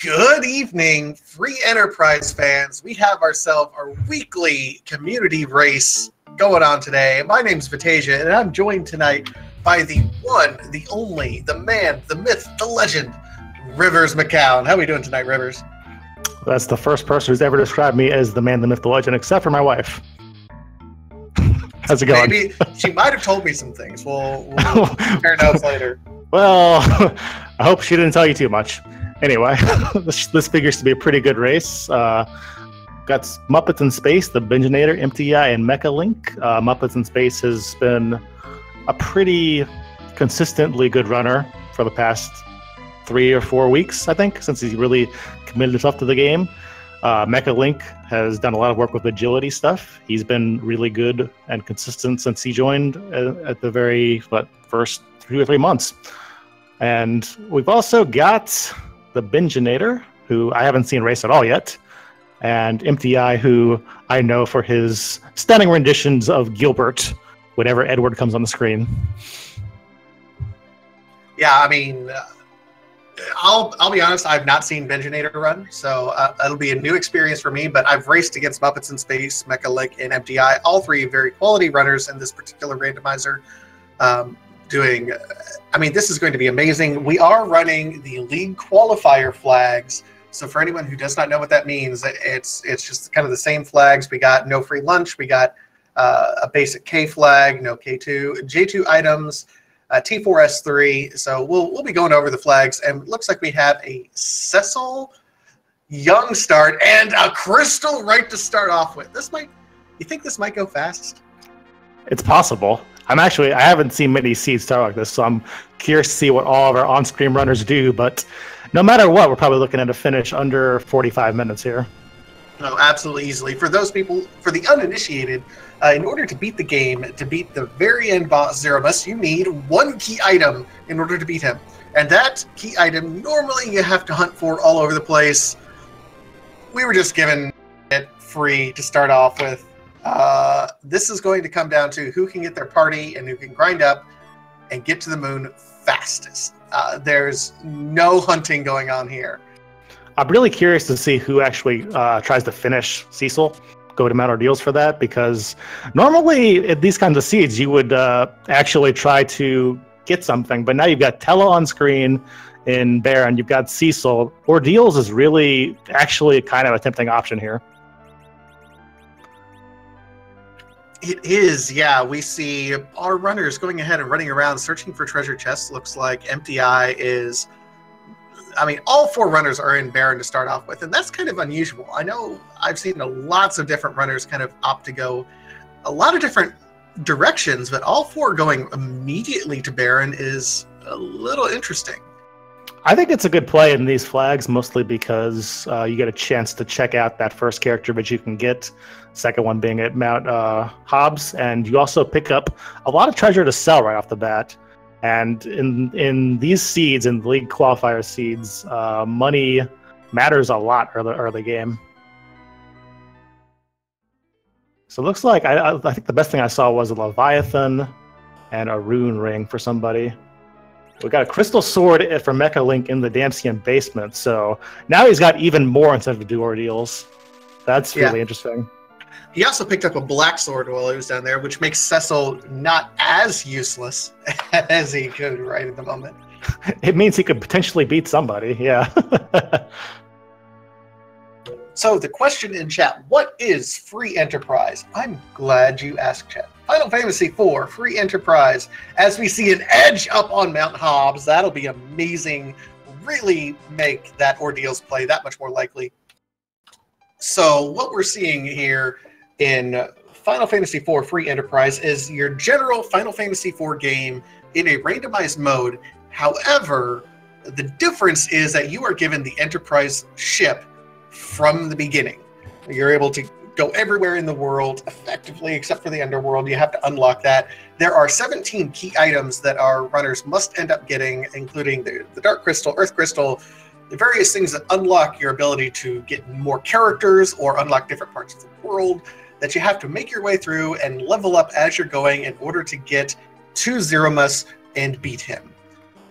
Good evening, free enterprise fans. We have ourselves our weekly community race going on today. My name's Vitasia, and I'm joined tonight by the one, the only, the man, the myth, the legend, Rivers McCown. How are we doing tonight, Rivers? That's the first person who's ever described me as the man, the myth, the legend, except for my wife. How's it going? Maybe she might have told me some things. We'll compare notes later. Well, I hope she didn't tell you too much. Anyway, this figures to be a pretty good race. Got Muppets in Space, the Benjinator, MTI, and Mecha Link. Muppets in Space has been a pretty consistently good runner for the past 3 or 4 weeks, I think, since he's really committed himself to the game. Mecha Link has done a lot of work with agility stuff. He's been really good and consistent since he joined at the very first 2 or 3 months. And we've also got the Benjinator, who I haven't seen race at all yet, and MTI, who I know for his stunning renditions of Gilbert whenever Edward comes on the screen. Yeah, I mean, I'll be honest, I've not seen Benjinator run, so it'll be a new experience for me, but I've raced against Muppets in Space, Mecha Link, and MTI, all three very quality runners in this particular randomizer. This is going to be amazing. We are running the league qualifier flags. So for anyone who does not know what that means, it's just kind of the same flags. We got no free lunch. We got a basic K flag, no K2, J2 items, T4S3. So we'll be going over the flags, and it looks like we have a Cecil Young start and a Crystal right to start off with. You think this might go fast? It's possible. I haven't seen many seeds start like this, so I'm curious to see what all of our on-screen runners do, but no matter what, we're probably looking at a finish under 45 minutes here. No, absolutely easily. For those people, for the uninitiated, in order to beat the game, to beat the very end boss Zeromus, you need one key item in order to beat him. And that key item, normally you have to hunt for all over the place. We were just given it free to start off with. This is going to come down to who can get their party and who can grind up and get to the moon fastest. There's no hunting going on here. I'm really curious to see who actually tries to finish Cecil. Go to Mount Ordeals for that, because normally at these kinds of seeds you would actually try to get something, but now you've got Tella on screen in Baron, you've got Cecil. Ordeals is really actually kind of a tempting option here. It is, yeah. We see our runners going ahead and running around searching for treasure chests. Looks like MTI is... all 4 runners are in Baron to start off with, and that's kind of unusual. I know I've seen lots of different runners kind of opt to go a lot of different directions, but all 4 going immediately to Baron is a little interesting. I think it's a good play in these flags, mostly because you get a chance to check out that first character that you can get, second one being at Mount Hobbs, and you also pick up a lot of treasure to sell right off the bat. And in these seeds, in the league qualifier seeds, money matters a lot early game. So it looks like I think the best thing I saw was a Leviathan and a rune ring for somebody. We got a crystal sword for Mecha Link in the Damsian basement, so now he's got even more incentive to do ordeals. That's really interesting. He also picked up a black sword while he was down there, which makes Cecil not as useless as he could right at the moment. It means he could potentially beat somebody, yeah. So the question in chat, what is free enterprise? I'm glad you asked, chat. Final Fantasy IV, free enterprise. As we see an edge up on Mount Hobbs, that'll be amazing. Really make that ordeals play that much more likely. So what we're seeing here in Final Fantasy IV free enterprise is your general Final Fantasy IV game in a randomized mode. However, the difference is that you are given the enterprise ship from the beginning. You're able to go everywhere in the world effectively, except for the underworld. You have to unlock that. There are 17 key items that our runners must end up getting, including the Dark Crystal, Earth Crystal, the various things that unlock your ability to get more characters or unlock different parts of the world that you have to make your way through and level up as you're going in order to get to Zeromus and beat him.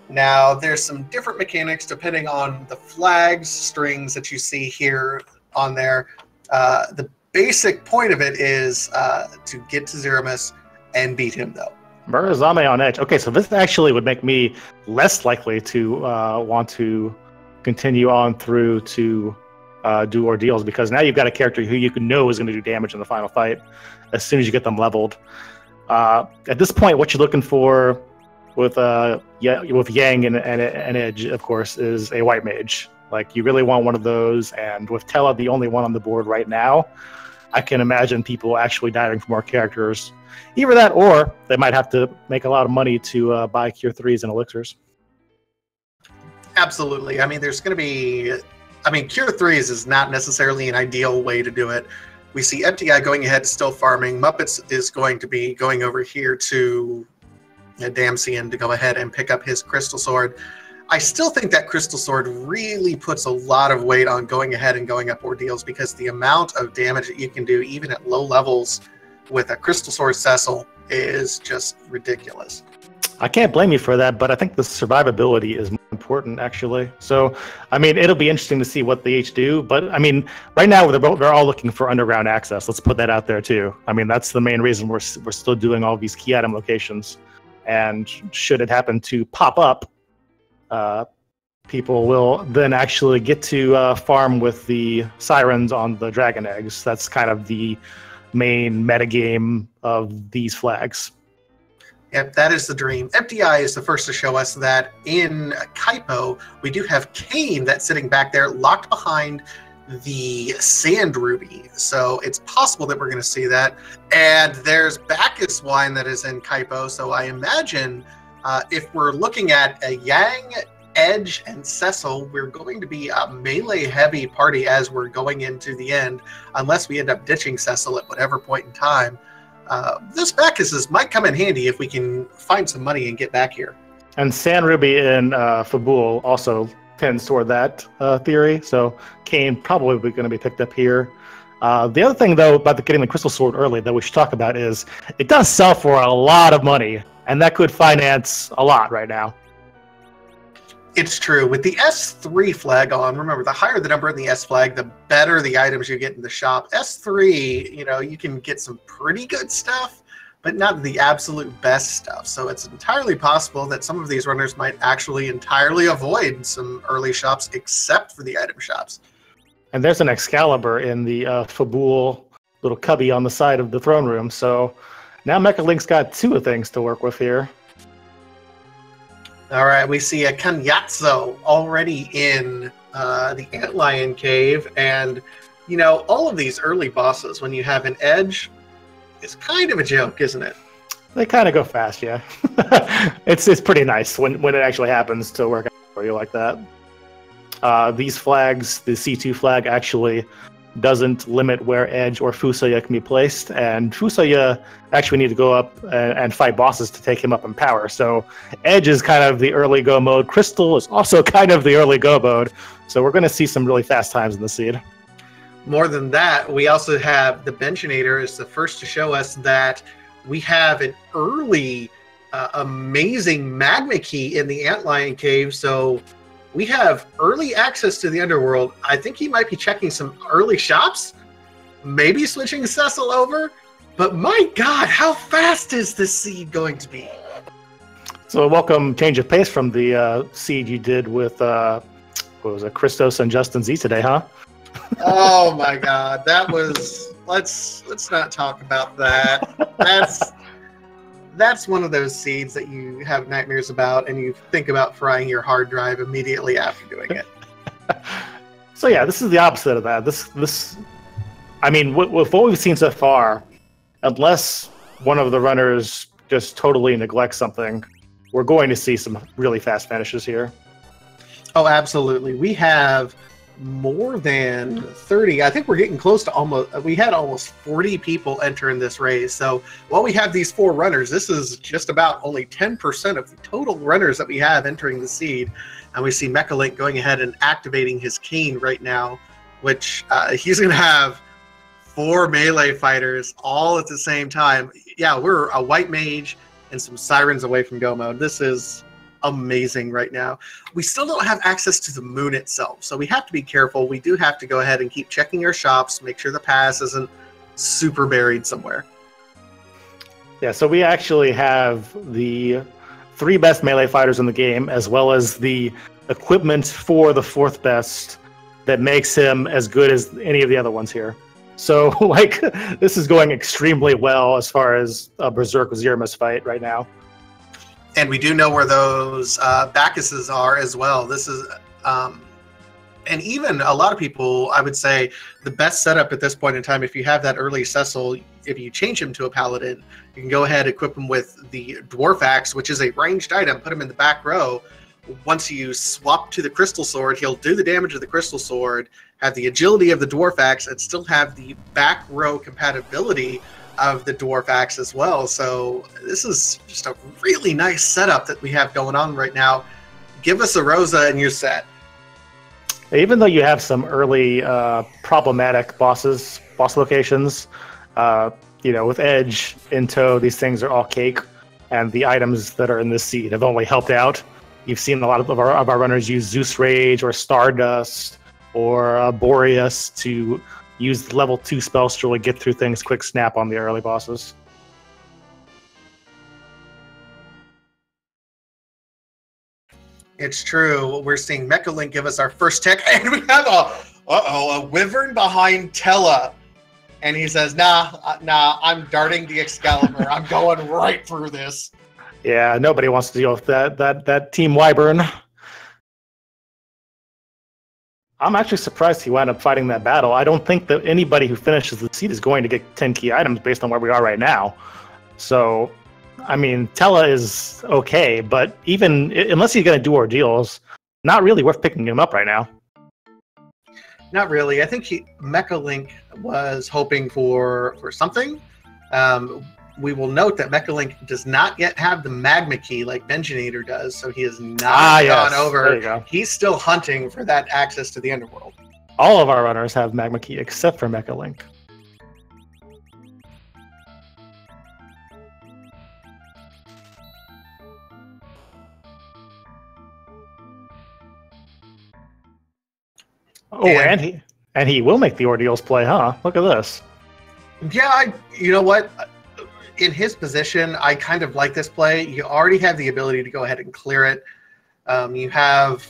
Now, there's some different mechanics depending on the flags, strings that you see here on there. The basic point of it is to get to Zeramus and beat him, though. Murazame on edge. Okay, so this actually would make me less likely to want to continue on through to do ordeals, because now you've got a character who you can know is going to do damage in the final fight as soon as you get them leveled. At this point, what you're looking for with Yang and Edge, of course, is a white mage. Like, you really want one of those, and with Tella the only one on the board right now, I can imagine people actually diving for more characters. Either that, or they might have to make a lot of money to buy Cure 3s and elixirs. Absolutely. I mean, there's going to be... I mean, Cure 3s is not necessarily an ideal way to do it. We see MTI going ahead still farming. Muppets is going to be going over here to Damsian to go ahead and pick up his Crystal Sword. I still think that Crystal Sword really puts a lot of weight on going ahead and going up ordeals, because the amount of damage that you can do even at low levels with a Crystal Sword Cecil is just ridiculous. I can't blame you for that, but I think the survivability is more important, actually. So, I mean, it'll be interesting to see what the H do, but, I mean, right now they're all looking for underground access. Let's put that out there, too. I mean, that's the main reason we're still doing all these key item locations. And should it happen to pop up, people will then actually get to farm with the sirens on the dragon eggs. That's kind of the main metagame of these flags. Yep, that is the dream. MTI is the first to show us that in Kaipo, we do have Kane that's sitting back there locked behind the Sand Ruby. So it's possible that we're going to see that. And there's Bacchus wine that is in Kaipo. So I imagine if we're looking at a Yang, Edge, and Cecil, we're going to be a melee-heavy party as we're going into the end, unless we end up ditching Cecil at whatever point in time. This Bacchus might come in handy if we can find some money and get back here. And San Ruby in Fabul also tends toward that theory, so Kane probably going to be picked up here. The other thing, though, about getting the Crystal Sword early that we should talk about is it does sell for a lot of money, and that could finance a lot right now. It's true. With the S3 flag on, remember, the higher the number in the S flag, the better the items you get in the shop. S3, you know, you can get some pretty good stuff, but not the absolute best stuff. So it's entirely possible that some of these runners might actually entirely avoid some early shops except for the item shops. And there's an Excalibur in the Fabul little cubby on the side of the throne room. So now Mecha Link's got two things to work with here. All right, we see a Kanyatso already in the Antlion Cave. And, you know, all of these early bosses, when you have an Edge, it's kind of a joke, isn't it? They kind of go fast, yeah. It's pretty nice when it actually happens to work out for you like that. These flags, the C2 flag actually doesn't limit where Edge or Fusoya can be placed, and Fusoya actually need to go up and fight bosses to take him up in power. So Edge is kind of the early go mode. Crystal is also kind of the early go mode. So we're going to see some really fast times in the seed. More than that, we also have the Benchinator is the first to show us that we have an early amazing magma key in the Antlion Cave. So we have early access to the underworld. I think he might be checking some early shops, maybe switching Cecil over. But my God, how fast is this seed going to be? So a welcome change of pace from the seed you did with, what was it, Christos and Justin Z today, huh? Oh my God, that was, let's not talk about that. That's one of those seeds that you have nightmares about, and you think about frying your hard drive immediately after doing it. So yeah, this is the opposite of that. This, I mean, with what we've seen so far, unless one of the runners just totally neglects something, we're going to see some really fast finishes here. Oh, absolutely. We have more than 30. I think we're getting close to we had almost 40 people enter in this race. So while we have these 4 runners, this is just about only 10% of the total runners that we have entering the seed. And we see Mecha Link going ahead and activating his cane right now, which he's going to have 4 melee fighters all at the same time. Yeah, we're a white mage and some sirens away from go mode. This is amazing right now. We still don't have access to the moon itself, so we have to be careful. We do have to go ahead and keep checking our shops, make sure the pass isn't super buried somewhere. Yeah, so we actually have the 3 best melee fighters in the game, as well as the equipment for the 4th best that makes him as good as any of the other ones here. So, like, this is going extremely well as far as a Berserk Zermus fight right now. And we do know where those Bacchuses are as well. This is, and even a lot of people, I would say, the best setup at this point in time, if you have that early Cecil, if you change him to a Paladin, you can go ahead and equip him with the Dwarf Axe, which is a ranged item, put him in the back row. Once you swap to the Crystal Sword, he'll do the damage of the Crystal Sword, have the agility of the Dwarf Axe, and still have the back row compatibility of the Dwarf Axe as well. So this is just a really nice setup that we have going on right now. Give us a Rosa and you're set. Even though you have some early problematic boss locations, with Edge in tow, these things are all cake, and the items that are in this seed have only helped out. You've seen a lot of our runners use Zeus Rage or Stardust or Boreas to use level 2 spells to really get through things quick snap on the early bosses. It's true. We're seeing Mecha Link give us our first tech, and we have a Wyvern behind Tella. And he says, nah, I'm darting the Excalibur. I'm going right through this. Yeah, nobody wants to deal with that Team Wyvern. I'm actually surprised he wound up fighting that battle. I don't think that anybody who finishes the seed is going to get 10 key items based on where we are right now. So, I mean, Tella is okay, but even unless he's going to do ordeals, not really worth picking him up right now. Not really. I think Mecha Link was hoping for something. We will note that Mecha Link does not yet have the Magma Key like Benjinator does, so he has not gone over. There you go. He's still hunting for that access to the Underworld. All of our runners have Magma Key except for Mecha Link. Oh, and he will make the ordeals play, huh? Look at this. Yeah, you know what? In his position, I kind of like this play. You already have the ability to go ahead and clear it. You have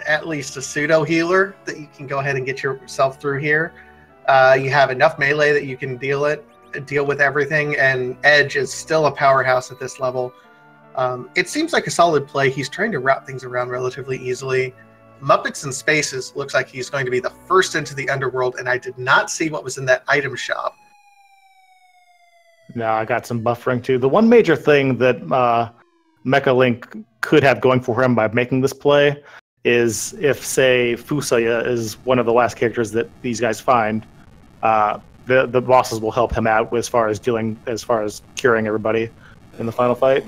at least a pseudo healer that you can go ahead and get yourself through here. You have enough melee that you can deal with everything, and Edge is still a powerhouse at this level. It seems like a solid play. He's trying to route things around relatively easily. Muppets and Spaces looks like he's going to be the first into the Underworld, and I did not see what was in that item shop. No, I got some buffering too. The one major thing that Mecha Link could have going for him by making this play is if, say, Fusaya is one of the last characters that these guys find, the bosses will help him out as far as curing everybody in the final fight.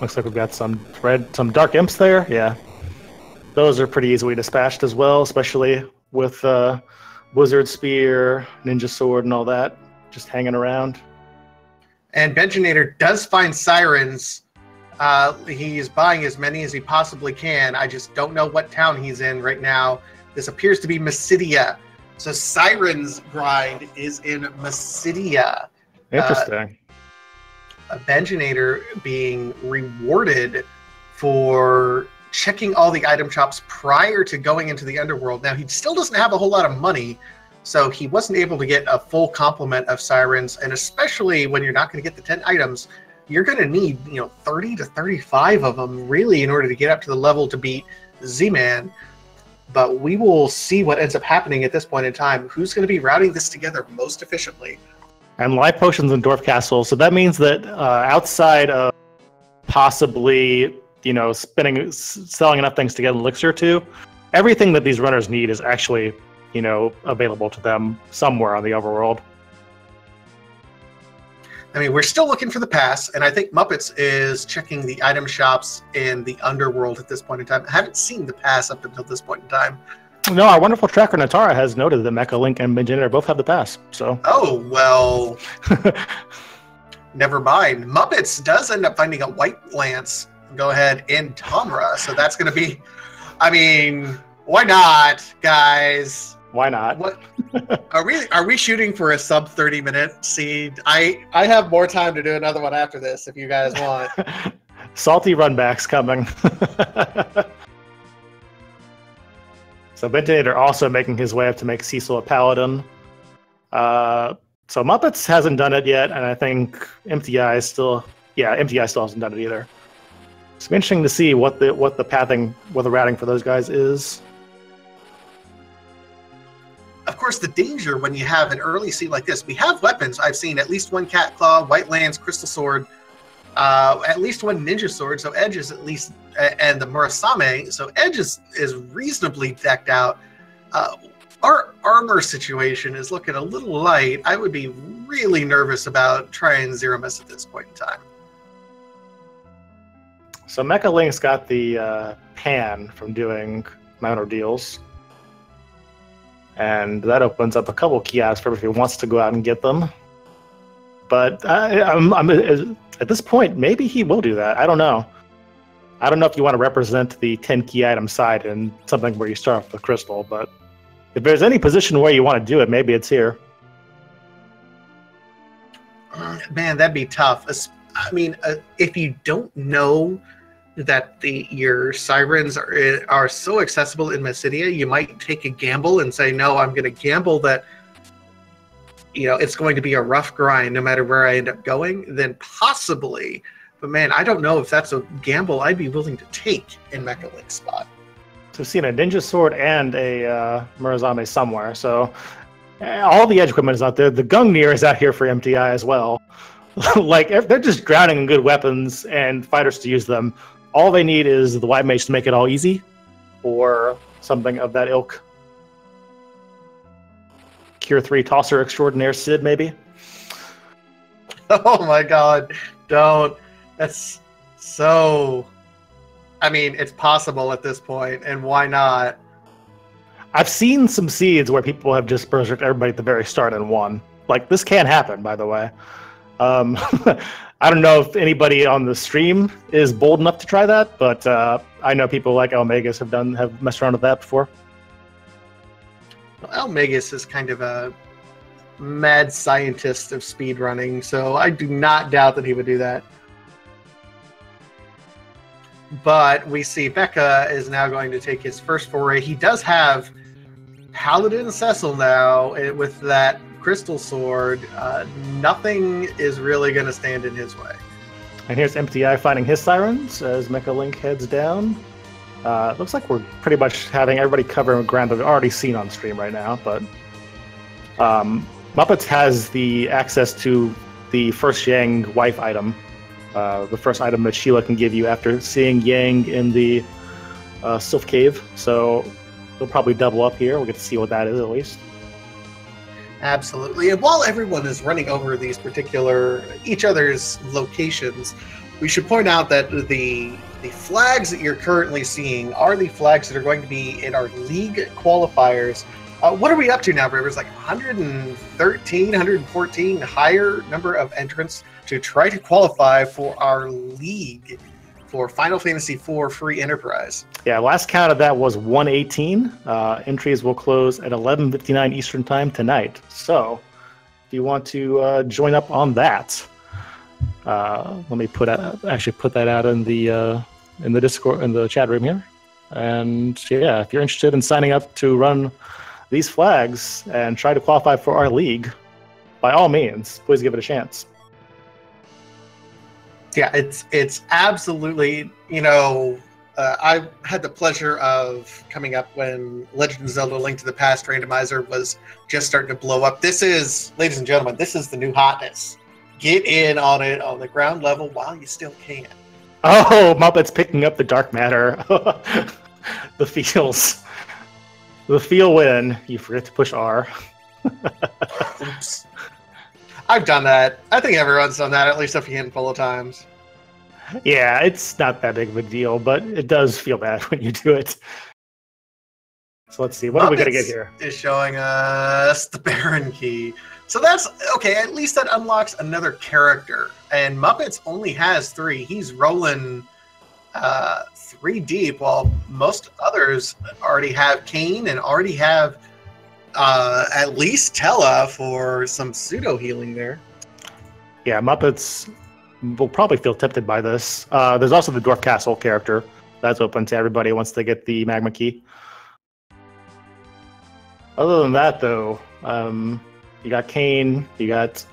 Looks like we've got some Dark Imps there. Yeah. Those are pretty easily dispatched as well, especially with Wizard Spear, Ninja Sword, and all that just hanging around. And Benjinator does find Sirens. He's buying as many as he possibly can. I just don't know what town he's in right now. This appears to be Mysidia. So Sirens grind is in Mysidia. Interesting. A Benjinator being rewarded for checking all the item shops prior to going into the Underworld. Now, he still doesn't have a whole lot of money, so he wasn't able to get a full complement of Sirens, and especially when you're not going to get the 10 items, you're going to need 30 to 35 of them, really, in order to get up to the level to beat Z-Man. But we will see what ends up happening at this point in time. Who's going to be routing this together most efficiently? And life potions in Dwarf Castle. So that means that outside of possibly, selling enough things to get an elixir to, everything that these runners need is actually, available to them somewhere on the overworld. I mean, we're still looking for the pass, and I think Muppets is checking the item shops in the Underworld at this point in time. I haven't seen the pass up until this point in time. No, our wonderful tracker Natara has noted that Mecha Link and Benjanator both have the pass. So. Oh well. Never mind. Muppets does end up finding a white lance. Go ahead in Tomra. So that's going to be. I mean, why not, guys? Why not? What are we shooting for a sub 30-minute seed? I have more time to do another one after this if you guys want. Salty runbacks coming. So Benjanator also making his way up to make Cecil a paladin. So Muppets hasn't done it yet, and I think MTI still hasn't done it either. It's interesting to see what the routing for those guys is. Of course, the danger when you have an early seed like this, we have weapons. I've seen at least one Cat Claw, White Lance, Crystal Sword, at least one Ninja Sword. So Edge is at least, and the Murasame. So Edge is reasonably decked out. Our armor situation is looking a little light. I would be really nervous about trying Zero Miss at this point in time. So Mecha Link's got the pan from doing Mount Ordeals. And that opens up a couple kiosks for if he wants to go out and get them. But I'm at this point, maybe he will do that. I don't know. I don't know if you want to represent the 10 key item side in something where you start off with crystal, but if there's any position where you want to do it, maybe it's here. Man, that'd be tough. I mean, if you don't know that your sirens are so accessible in Mysidia, you might take a gamble and say, no, I'm going to gamble that it's going to be a rough grind no matter where I end up going, then possibly. But man, I don't know if that's a gamble I'd be willing to take in Mecha Link's spot. So we've seen a Ninja Sword and a Murasame somewhere, so all the edge equipment is out there. The Gungnir is out here for MTI as well. Like, they're just drowning in good weapons and fighters to use them. All they need is the White Mage to make it all easy, or something of that ilk. Cure 3 Tosser Extraordinaire Sid, maybe? Oh my god, don't. That's so... I mean, it's possible at this point, and why not? I've seen some seeds where people have just berserked everybody at the very start and won. Like, this can happen, by the way. I don't know if anybody on the stream is bold enough to try that, but I know people like Elmagus have messed around with that before. Well, Elmagus is kind of a mad scientist of speedrunning, so I do not doubt that he would do that. But we see Becca is now going to take his first foray. He does have Paladin Cecil now with that Crystal Sword. Nothing is really going to stand in his way. And here's MTI finding his sirens as Mecha Link heads down. Looks like we're pretty much having everybody cover ground that we've already seen on stream right now, but Muppets has the access to the first Yang wife item, the first item that Sheila can give you after seeing Yang in the Sylph Cave, so they'll probably double up here. We'll get to see what that is at least. Absolutely. And while everyone is running over these each other's locations, we should point out that the flags that you're currently seeing are the flags that are going to be in our league qualifiers. What are we up to now, Rivers? Like 113, 114 higher number of entrants to try to qualify for our league for Final Fantasy IV Free Enterprise. Yeah, last count of that was 118. Entries will close at 11:59 Eastern Time tonight. So, if you want to join up on that, let me put that out in the Discord, in the chat room here. And yeah, if you're interested in signing up to run these flags and try to qualify for our league, by all means, please give it a chance. Yeah, it's absolutely, I had the pleasure of coming up when Legend of Zelda Link to the Past Randomizer was just starting to blow up. This is, ladies and gentlemen, this is the new hotness. Get in on it on the ground level while you still can. Oh, Muppet's picking up the dark matter. The feels. The feel when you forget to push R. Oops. I've done that. I think everyone's done that at least a handful of times. Yeah, it's not that big of a deal, but it does feel bad when you do it. So let's see. What are we going to get here? Is showing us the Baron key. So that's okay. At least that unlocks another character. And Muppets only has 3. He's rolling 3 deep, while most others already have Kane and already have at least Tella for some pseudo healing there. Yeah, Muppets will probably feel tempted by this. There's also the Dwarf Castle character that's open to everybody once they get the Magma Key. Other than that, though, you got Kane, you got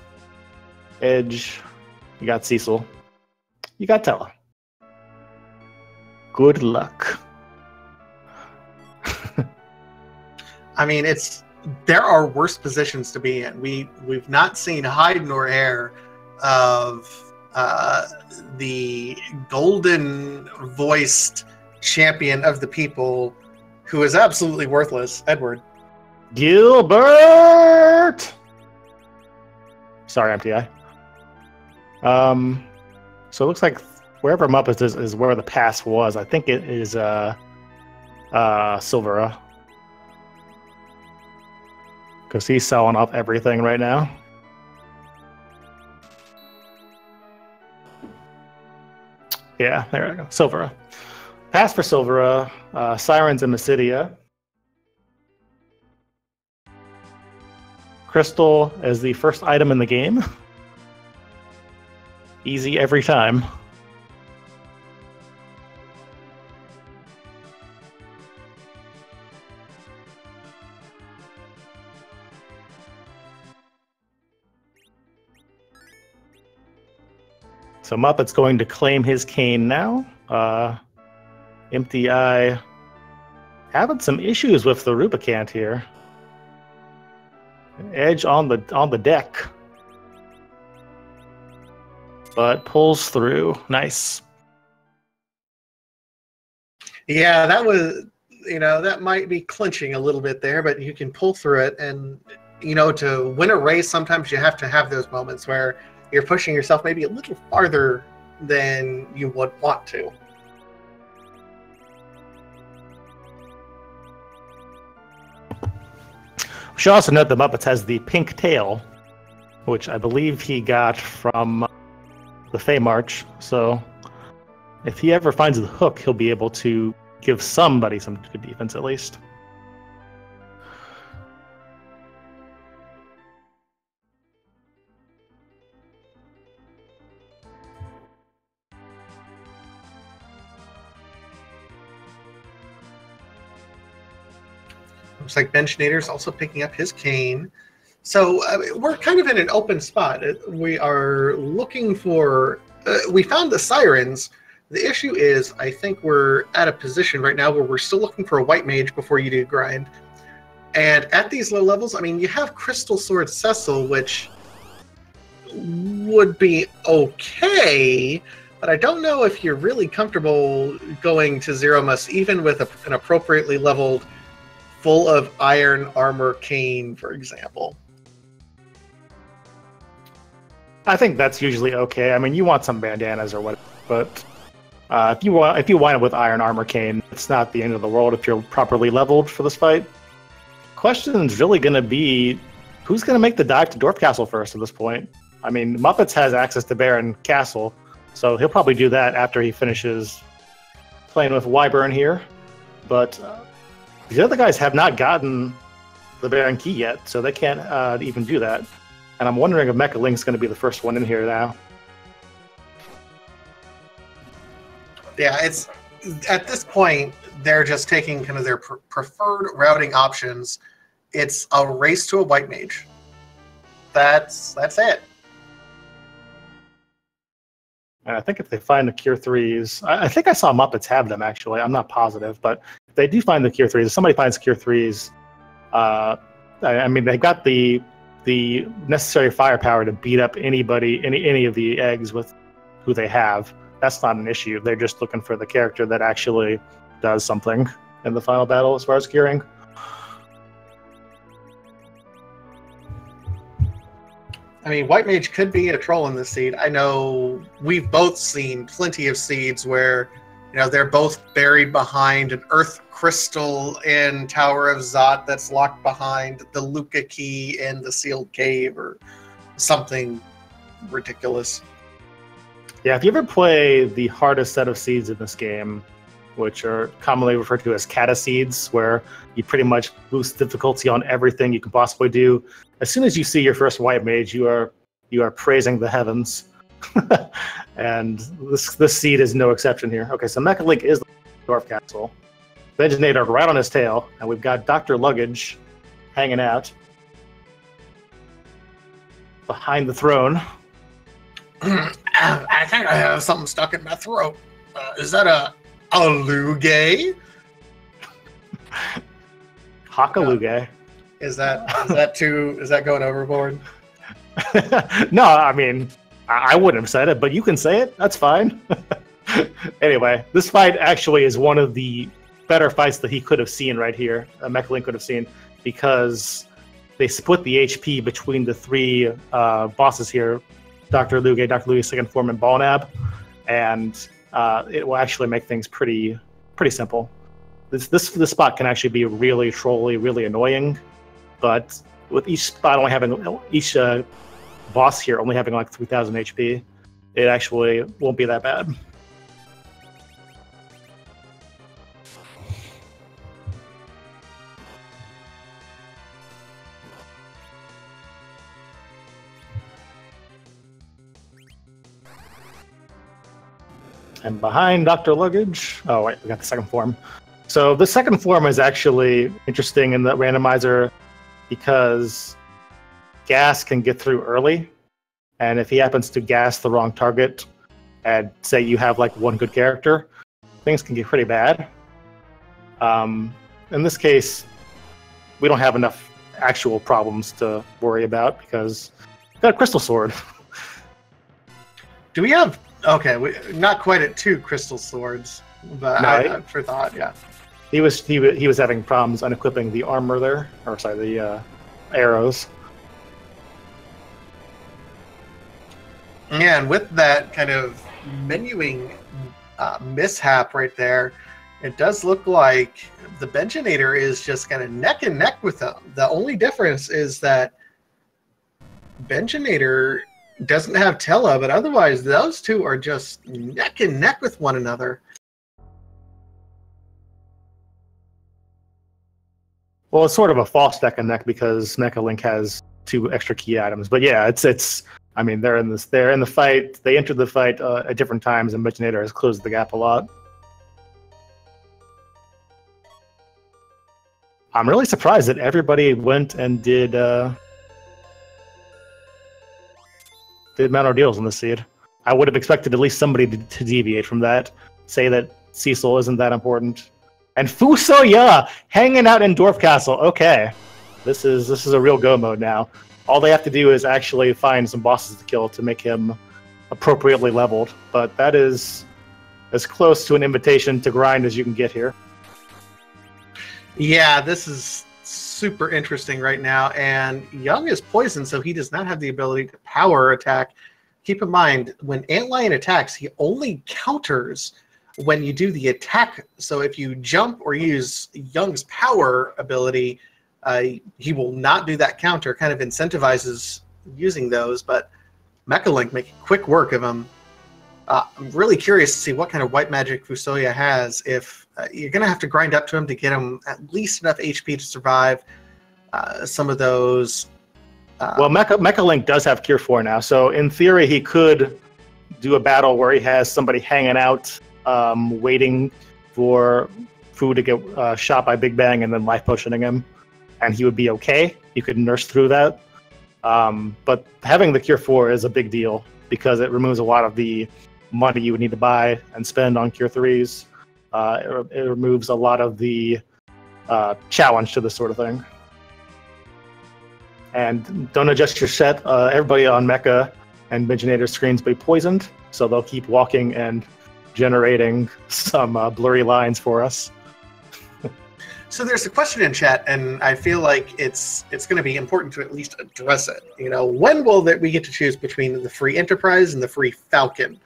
Edge, you got Cecil, you got Tella. Good luck. I mean, there are worse positions to be in. We've not seen hide nor hair of the golden-voiced champion of the people, who is absolutely worthless, Edward. Gilbert! Sorry, MTI. So it looks like wherever Muppets is where the pass was. I think it is Silvera. Because he's selling off everything right now. Yeah, there we go. Silvera. Pass for Silvera. Sirens and Mysidia. Crystal as the first item in the game. Easy every time. So Muppet's going to claim his cane now. Empty Eye having some issues with the Rubicant here. Edge on the deck, but pulls through. Nice. Yeah, that was, that might be clinching a little bit there, but you can pull through it. And, to win a race, sometimes you have to have those moments where you're pushing yourself maybe a little farther than you would want to. We should also note the Muppets has the pink tail, which I believe he got from the Fey March. So if he ever finds the hook, he'll be able to give somebody some good defense at least. Looks like Benchinator's also picking up his cane. So we're kind of in an open spot. We are looking for... we found the Sirens. The issue is, I think we're at a position right now where we're still looking for a White Mage before you do grind. And at these low levels, I mean, you have Crystal Sword Cecil, which would be okay, but I don't know if you're really comfortable going to Zero Must, even with an appropriately leveled full of iron armor cane, for example. I think that's usually okay. I mean, you want some bandanas or whatever, but if you wind up with iron armor cane, it's not the end of the world if you're properly leveled for this fight. Question is really going to be who's going to make the dive to Dwarf Castle first at this point. I mean, Muppets has access to Baron Castle, so he'll probably do that after he finishes playing with Wyvern here. But the other guys have not gotten the Baron Key yet, so they can't even do that. And I'm wondering if Mecha Link's going to be the first one in here now. Yeah, it's at this point, they're just taking kind of their preferred routing options. It's a race to a White Mage. That's it. And I think if they find the Cure 3s, I think I saw Muppets have them, actually. I'm not positive, but if they do find the Cure 3s, if somebody finds Cure 3s, I mean, they've got the necessary firepower to beat up anybody, any of the eggs with who they have. That's not an issue. They're just looking for the character that actually does something in the final battle as far as curing. I mean, White Mage could be a troll in this seed. I know we've both seen plenty of seeds where You know, they're both buried behind an Earth crystal in Tower of Zot that's locked behind the Luca key in the sealed cave or something ridiculous. Yeah, if you ever play the hardest set of seeds in this game, which are commonly referred to as kata seeds, where you pretty much boost difficulty on everything you can possibly do, as soon as you see your first white mage, you are praising the heavens. And this seed is no exception here. Okay, so Mecha Link is the dwarf castle. Veginator right on his tail, and we've got Dr. Luggage hanging out behind the throne. I think I have something stuck in my throat. Is that a luge? Hakaluge. Is that going overboard? No, I mean, I wouldn't have said it, but you can say it. That's fine. Anyway, this fight actually is one of the better fights that he could have seen right here. Mecha Link could have seen, because they split the HP between the three bosses here: Dr. Luge's second form, and Balnab, and it will actually make things pretty simple. This spot can actually be really trolly, really annoying, but with each spot only having each boss here only having like 3,000 HP, it actually won't be that bad. And behind Dr. Luggage, oh wait, we got the second form. So the second form is actually interesting in the randomizer because gas can get through early, and if he happens to gas the wrong target, and say you have like one good character, things can get pretty bad. In this case, we don't have enough actual problems to worry about because we've got a crystal sword. Do we have... Okay, not quite at 2 crystal swords, but no, for thought, yeah. He was having problems unequipping the armor there, or sorry, the arrows. Yeah, and with that kind of menuing mishap right there, it does look like the Benjinator is just kind of neck and neck with them. The only difference is that Benjinator doesn't have Tella, but otherwise those two are just neck and neck with one another. Well, it's sort of a false neck and neck because Mecha Link has 2 extra key items. But yeah, it's. I mean, they're in the fight. They entered the fight at different times, and Benjinator has closed the gap a lot. I'm really surprised that everybody went and did Mount Ordeals on the seed. I would have expected at least somebody to deviate from that, say that Cecil isn't that important. And Fusoya hanging out in Dwarf Castle. Okay, this is a real go mode now. All they have to do is actually find some bosses to kill to make him appropriately leveled. But that is as close to an invitation to grind as you can get here. Yeah, this is super interesting right now. And Young is poisoned, so he does not have the ability to power attack. Keep in mind, when Antlion attacks, he only counters when you do the attack. So if you jump or use Young's power ability, he will not do that counter. Kind of incentivizes using those, but Mecha Link making quick work of him. I'm really curious to see what kind of white magic Fusoya has. If you're going to have to grind up to him to get him at least enough HP to survive some of those. Well, Mecha Link does have Cure 4 now, so in theory he could do a battle where he has somebody hanging out, waiting for Fu to get shot by Big Bang and then life potioning him, and he would be okay. You could nurse through that. But having the Cure 4 is a big deal because it removes a lot of the money you would need to buy and spend on Cure 3s. It removes a lot of the challenge to this sort of thing. And don't adjust your set. Everybody on Mecha and Benjinator screens be poisoned, so they'll keep walking and generating some blurry lines for us. So there's a question in chat, and I feel like it's going to be important to at least address it. You know, when will we get to choose between the free Enterprise and the free Falcon?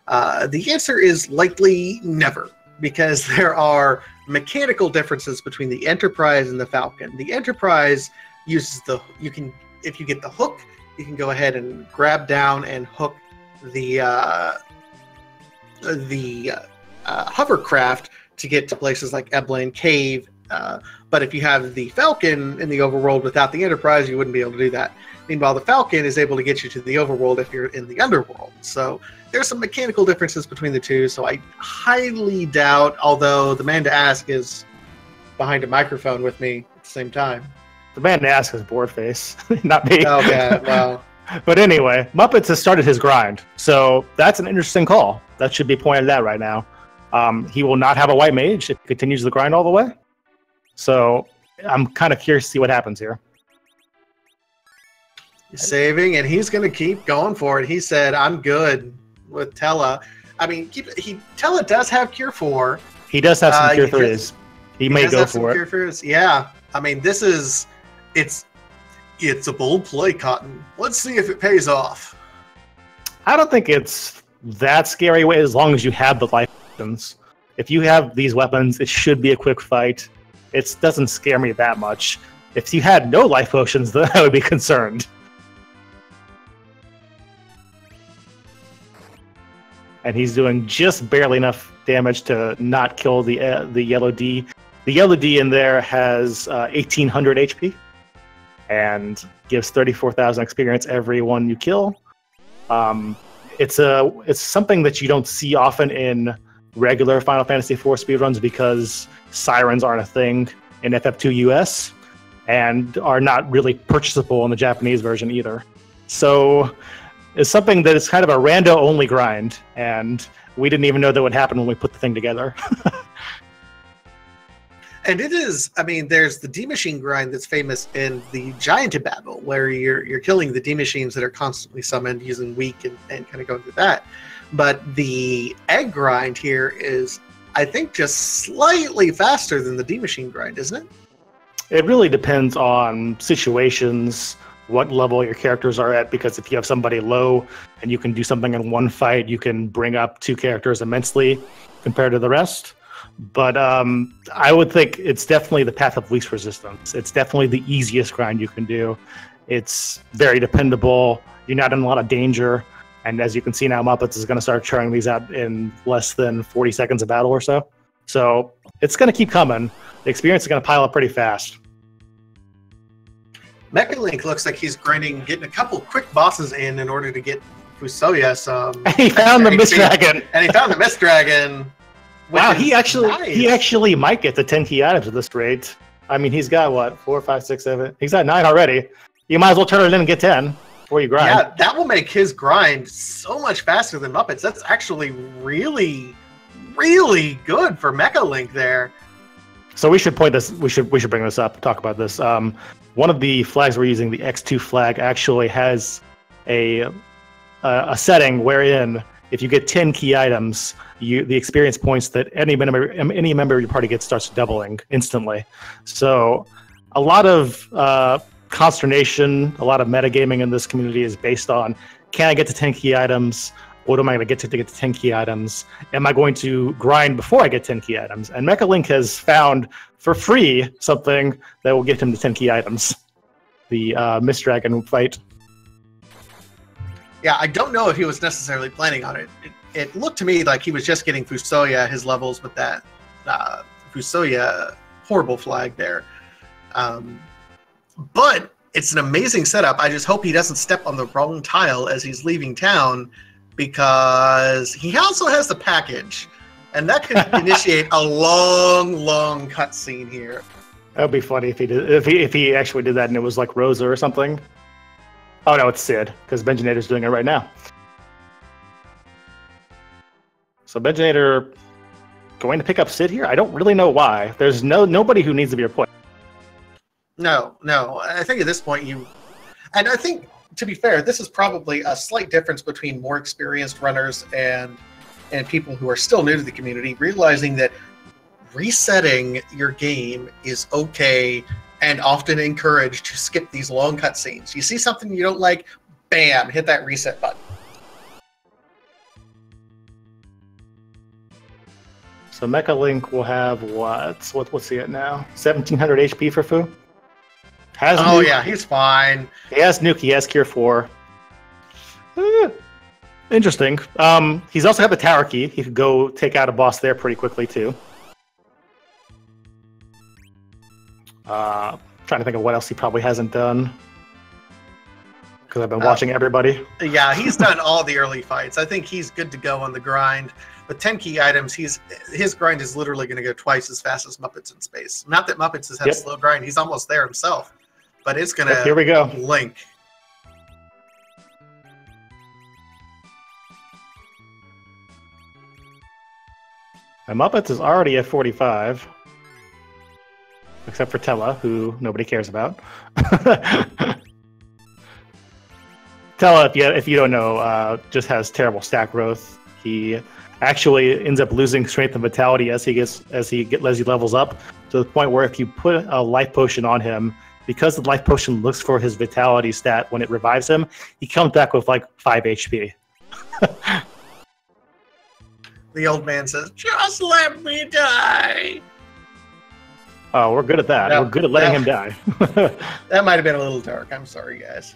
The answer is likely never, because there are mechanical differences between the Enterprise and the Falcon. The Enterprise uses if you get the hook, you can go ahead and grab down and hook the hovercraft to get to places like Eblan Cave. But if you have the Falcon in the overworld without the Enterprise, you wouldn't be able to do that. Meanwhile, the Falcon is able to get you to the overworld if you're in the underworld. So there's some mechanical differences between the two. So I highly doubt, although the man to ask is behind a microphone with me at the same time. The man to ask is Boardface, not me. Okay, well. But anyway, Muppets has started his grind. So that's an interesting call. That should be pointed out right now. He will not have a white mage if he continues the grind all the way. So I'm kind of curious to see what happens here. He's saving, and he's going to keep going for it. He said, I'm good with Tella. I mean, Tella does have Cure 4. He does have some Cure 3s. He may go for it. Cure 3s. Yeah. I mean, it's a bold play, Cotton. Let's see if it pays off. I don't think it's that scary way as long as you have the life weapons. If you have these weapons, it should be a quick fight. It doesn't scare me that much. If you had no life potions, then I would be concerned. And he's doing just barely enough damage to not kill the yellow D. The yellow D in there has 1,800 HP and gives 34,000 experience every one you kill. It's something that you don't see often in regular Final Fantasy IV speedruns because sirens aren't a thing in FF2 US and are not really purchasable in the Japanese version either. So it's something that is kind of a rando-only grind, and we didn't even know that would happen when we put the thing together. And it is, I mean, there's the D-Machine grind that's famous in the Giant battle, where you're killing the D-Machines that are constantly summoned using weak and kind of going through that. But the egg grind here is, I think, just slightly faster than the D-Machine grind, isn't it? It really depends on situations, what level your characters are at, because if you have somebody low and you can do something in one fight, you can bring up two characters immensely compared to the rest. But I would think it's definitely the path of least resistance. It's definitely the easiest grind you can do. It's very dependable. You're not in a lot of danger. And as you can see now, Muppets is going to start churning these out in less than 40 seconds of battle or so. So it's going to keep coming. The experience is going to pile up pretty fast. Mechalink looks like he's grinding, getting a couple quick bosses in order to get Fusoya some. He found the Mist Dragon. And he found the Mist Dragon. Wow, he actually might get the 10 key items at this rate. I mean, he's got what, 4, 5, 6, 7. He's got 9 already. You might as well turn it in and get 10 before you grind. Yeah, that will make his grind so much faster than Muppets. That's actually really, really good for Mechalink there. So we should point this. We should bring this up. Talk about this. One of the flags we're using, the X2 flag, actually has a setting wherein if you get 10 key items, the experience points that any member of your party gets starts doubling instantly. So a lot of consternation, a lot of metagaming in this community is based on, can I get to 10 key items? What am I going to get to 10 key items? Am I going to grind before I get 10 key items? And Mechalink has found for free something that will get him to 10 key items. The Mist Dragon fight. Yeah, I don't know if he was necessarily planning on it. It looked to me like he was just getting Fusoya his levels with that Fusoya horrible flag there. But it's an amazing setup. I just hope he doesn't step on the wrong tile as he's leaving town, because he also has the package, and that could initiate a long cutscene here. That would be funny if he did. If he actually did that, and it was like Rosa or something. Oh no, it's Sid, because Benjinator's doing it right now. So Benjinator going to pick up Sid here. I don't really know why. There's nobody who needs to be replaced. No. I think at this point and I think, to be fair, this is probably a slight difference between more experienced runners and people who are still new to the community, realizing that resetting your game is okay and often encouraged to skip these long cutscenes. You see something you don't like, bam, hit that reset button. So Mecha Link will have what's he at now? 1700 HP for Fu. Has oh nuke. yeah, he's fine. He has nuke. He has Cure 4. Interesting. He's also have the tower key. He could go take out a boss there pretty quickly too. Trying to think of what else he probably hasn't done. Because I've been watching everybody. Yeah, he's done all the early fights. I think he's good to go on the grind. With 10 key items, his grind is literally going to go twice as fast as Muppets in Space. Not that Muppets has had a slow grind. He's almost there himself. But it's going to here we go. Link. And Muppets is already at 45. Except for Tella, who nobody cares about. Tella, if you don't know, just has terrible stack growth. He actually ends up losing strength and vitality as he levels up, to the point where if you put a life potion on him, because the life potion looks for his vitality stat when it revives him, he comes back with like 5 HP. The old man says, "Just let me die." Oh, we're good at that. We're good at letting him die. That might have been a little dark. I'm sorry, guys.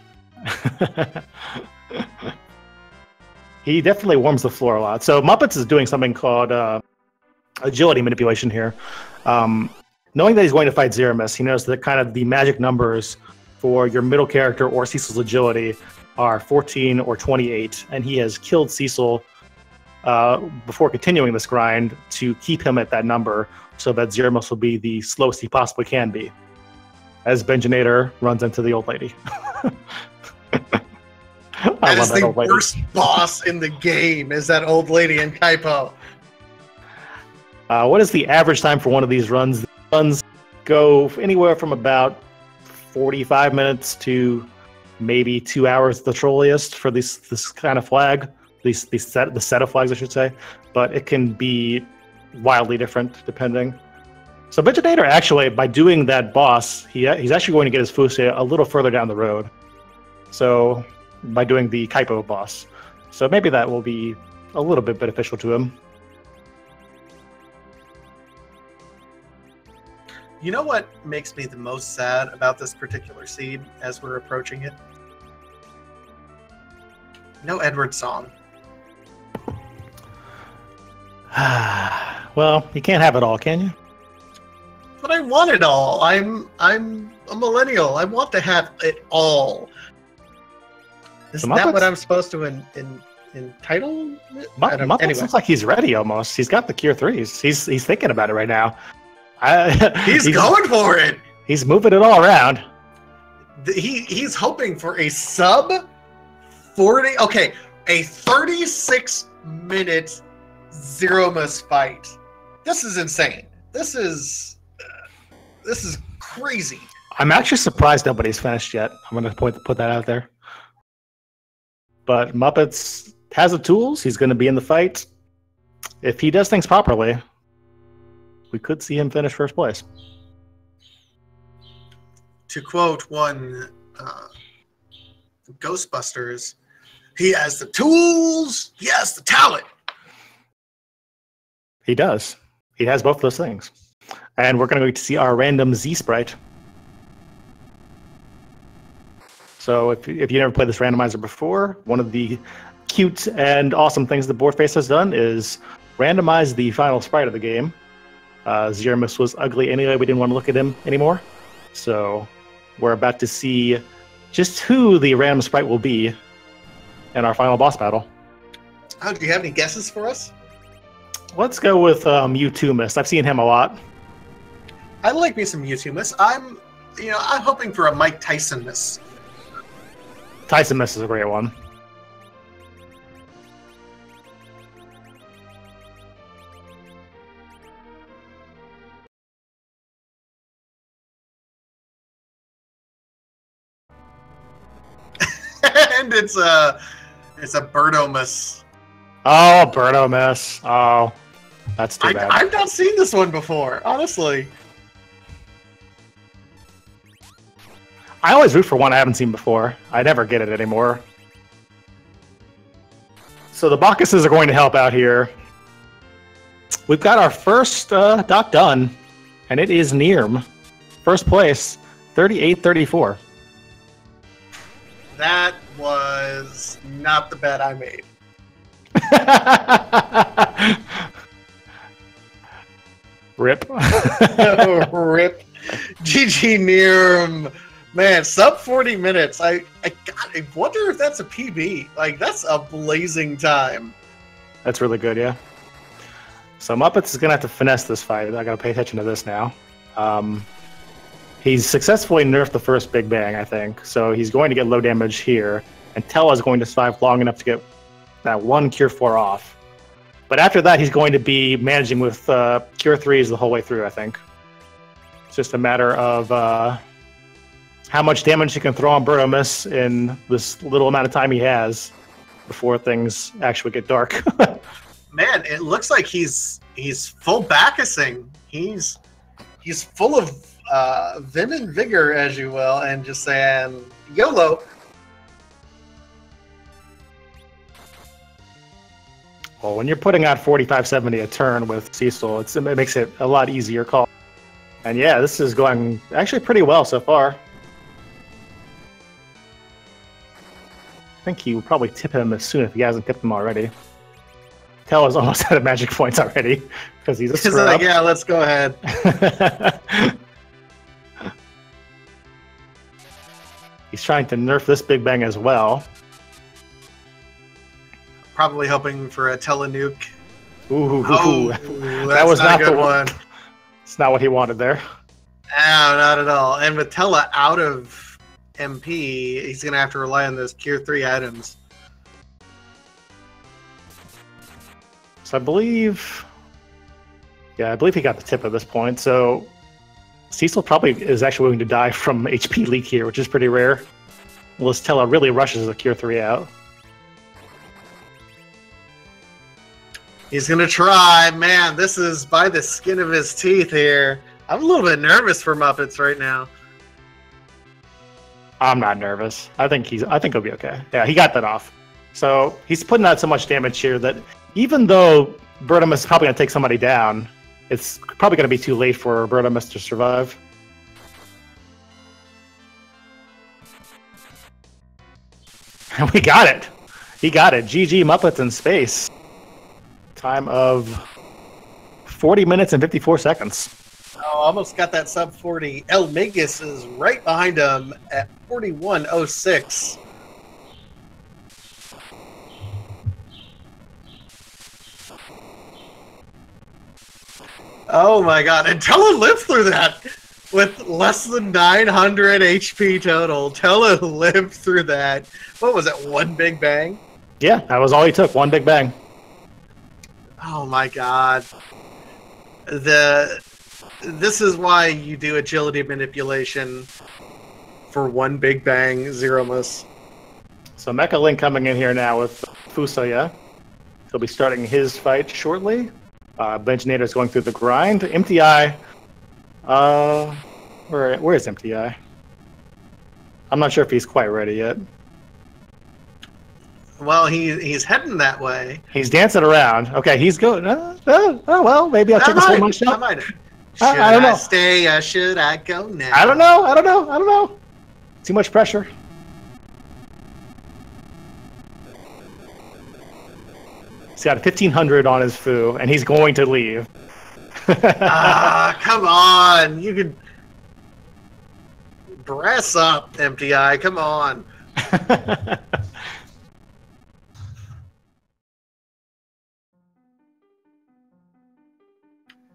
He definitely warms the floor a lot. So Muppets is doing something called agility manipulation here. Knowing that he's going to fight Zeramus, he knows that kind of the magic numbers for your middle character or Cecil's agility are 14 or 28, and he has killed Cecil before continuing this grind to keep him at that number, so that Zeramus will be the slowest he possibly can be, as Benjinator runs into the old lady. That is the worst boss in the game, is that old lady in Kaipo. What is the average time for one of these runs? The runs go anywhere from about 45 minutes to maybe 2 hours at the trolliest for this kind of flag. The set of flags, I should say. But it can be wildly different depending. So Benjinator actually, by doing that boss, he's actually going to get his Fusia a little further down the road. So by doing the Kaipo boss. So maybe that will be a little bit beneficial to him. You know what makes me the most sad about this particular seed as we're approaching it? No Edward song. Well, you can't have it all, can you? But I want it all. I'm a millennial. I want to have it all. Isn't that what I'm supposed to entitle it? Muppets Anyway. looks like he's ready almost. He's got the Cure 3s. He's thinking about it right now. He's going for it. He's moving it all around. He's hoping for a sub 40. Okay, a 36-minute Zeramus fight. This is insane. This is crazy. I'm actually surprised nobody's finished yet. I'm going to put that out there. But Muppets has the tools. He's going to be in the fight. If he does things properly, we could see him finish first place. To quote one Ghostbusters, he has the tools, he has the talent. He does. He has both those things. And we're going to go to see our random Z sprite. So if you never played this randomizer before, one of the cute and awesome things the board face has done is randomize the final sprite of the game. Zeramus was ugly anyway. We didn't want to look at him anymore. So we're about to see just who the random sprite will be in our final boss battle. Oh, do you have any guesses for us? Let's go with U2 Mist. I've seen him a lot. I like me some U2 Mist. I'm hoping for a Mike Tyson Mist. Tyson Mist is a great one. And it's a Birdomus. Oh, Birdomus. Oh, that's too bad. I've not seen this one before, honestly. I always root for one I haven't seen before. I never get it anymore. So the Bacchuses are going to help out here. we've got our first doc done, and it is Nirm. First place, 38-34. That was not the bet I made. Rip. Rip. GG Nirm. Man, sub 40 minutes. I wonder if that's a PB. Like, that's a blazing time. That's really good, yeah. So Muppets is going to have to finesse this fight. I got to pay attention to this now. He's successfully nerfed the first Big Bang, I think. So he's going to get low damage here. And Tella is going to survive long enough to get that one Cure 4 off. But after that, he's going to be managing with Cure 3s the whole way through, I think. It's just a matter of how much damage he can throw on Burtomus in this little amount of time he has before things actually get dark. Man, it looks like he's full Bacchusing. He's full of vim and vigor, as you will, and just saying YOLO. Well, when you're putting out 45-70 a turn with Cecil, it makes it a lot easier call. And yeah, this is going actually pretty well so far. I think he would probably tip him as soon if he hasn't tipped him already. Tella's almost out of magic points already because he's a scrub. Like, yeah, let's go ahead. He's trying to nerf this Big Bang as well. Probably hoping for a Telenuke. Ooh, that was not the one. It's not what he wanted there. No, not at all. And with Tella out of MP, he's going to have to rely on those Cure 3 items. So I believe he got the tip at this point. So Cecil probably is actually willing to die from HP leak here, which is pretty rare. Unless Tella really rushes the Cure 3 out. He's going to try. Man, this is by the skin of his teeth here. I'm a little bit nervous for Muppets right now. I'm not nervous. I think he'll be okay. Yeah, he got that off. So he's putting out so much damage here that even though Burtomus is probably going to take somebody down, it's probably going to be too late for Burtomus to survive. And we got it. He got it. GG Muppets in space. Time of 40 minutes and 54 seconds. Oh, almost got that sub 40. El Magus is right behind him at 41.06. Oh my god, and Tella lived through that with less than 900 HP total. Tella lived through that. What was it, one Big Bang? Yeah, that was all he took, one Big Bang. Oh my god. This is why you do agility manipulation for one Big Bang, zero miss. So Mecha Link coming in here now with Fusoya. He'll be starting his fight shortly. Benjinator is going through the grind. MTI. Where is MTI? I'm not sure if he's quite ready yet. Well, he's heading that way. He's dancing around. Okay, he's going. Oh well, maybe I'll take this one shot. I don't know. Stay? Should I go now? I don't know. Too much pressure. He's got 1,500 on his foo, and he's going to leave. Come on. You can brass up, MTI. Come on.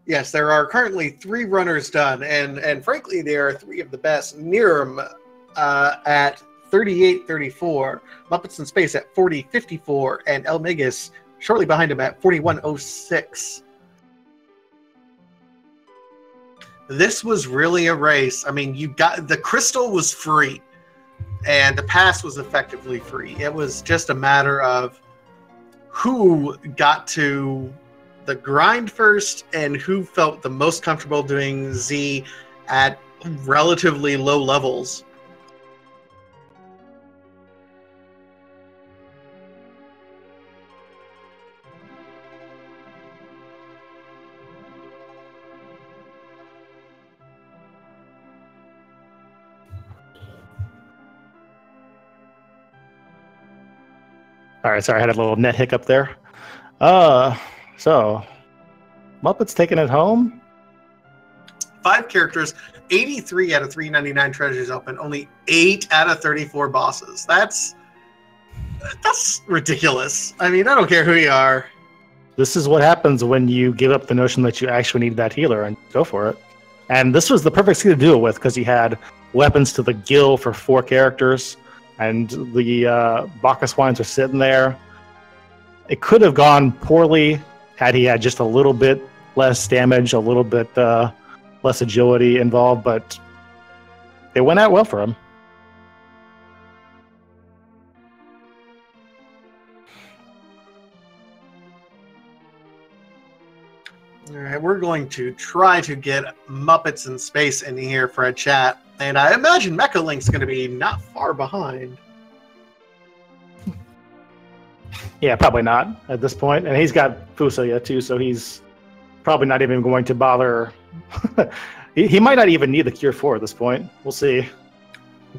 Yes, there are currently 3 runners done, and frankly, they are 3 of the best. Nirm at 38.34, Muppets in Space at 40.54, and El Magus shortly behind him at 41.06. This was really a race. I mean, the crystal was free, and the pass was effectively free. It was just a matter of who got to the grind first and who felt the most comfortable doing Z at relatively low levels. All right, sorry, I had a little net hiccup there. So Muppets taking it home. 5 characters, 83 out of 399 treasures open, only 8 out of 34 bosses. That's ridiculous. I mean, I don't care who you are. This is what happens when you give up the notion that you actually need that healer and go for it. And this was the perfect skill to do it with, because he had weapons to the gill for 4 characters, and the Bacchus wines are sitting there. It could have gone poorly had he had just a little bit less damage, a little bit less agility involved, but it went out well for him. All right, we're going to try to get Muppets in Space in here for a chat, and I imagine Mecha Link's going to be not far behind. Yeah, probably not at this point. And he's got Fusoya too, so he's probably not even going to bother. he might not even need the Cure 4 at this point. We'll see.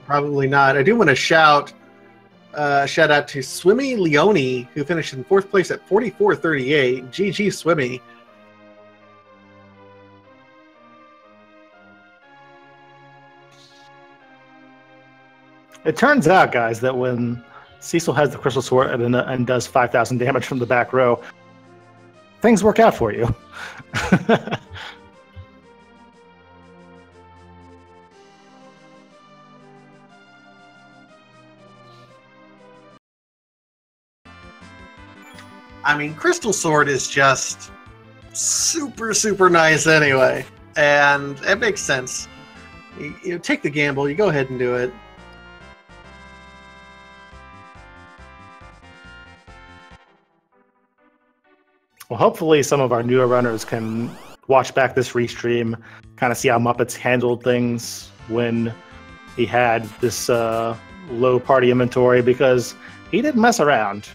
Probably not. I do want to shout out to Swimmy Leone, who finished in 4th place at 44.38. GG Swimmy. It turns out, guys, that when Cecil has the Crystal Sword and does 5,000 damage from the back row, things work out for you. I mean, Crystal Sword is just super, super nice anyway. And it makes sense. You take the gamble, you go ahead and do it. Well, hopefully some of our newer runners can watch back this restream, kind of see how Muppets handled things when he had this low party inventory, because he didn't mess around.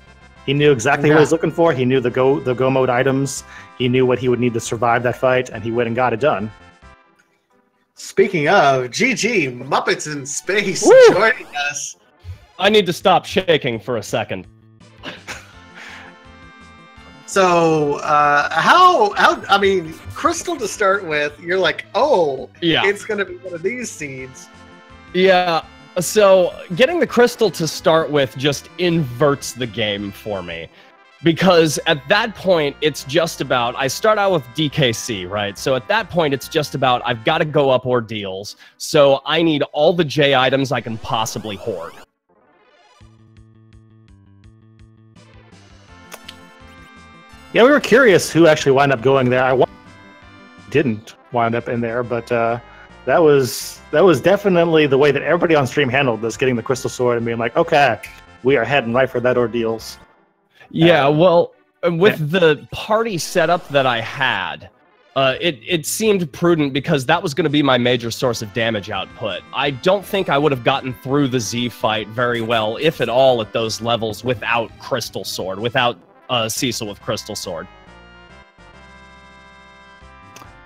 He knew exactly what he was looking for. He knew the go mode items. He knew what he would need to survive that fight, and he went and got it done. Speaking of, GG, Muppets in Space joining us. I need to stop shaking for a second. So, I mean, Crystal to start with, you're like, oh, yeah, it's going to be one of these seeds. Yeah, so getting the Crystal to start with just inverts the game for me. Because at that point, it's just about, I start out with DKC, right? So at that point, it's just about, I've got to go up ordeals, so I need all the J items I can possibly hoard. Yeah, we were curious who actually wound up going there. I didn't wind up in there, but that was definitely the way that everybody on stream handled this, getting the Crystal Sword and being like, okay, we are heading right for that ordeals. Yeah, well, with the party setup that I had, it seemed prudent because that was going to be my major source of damage output. I don't think I would have gotten through the Z fight very well, if at all, at those levels without Crystal Sword, without Cecil with Crystal Sword.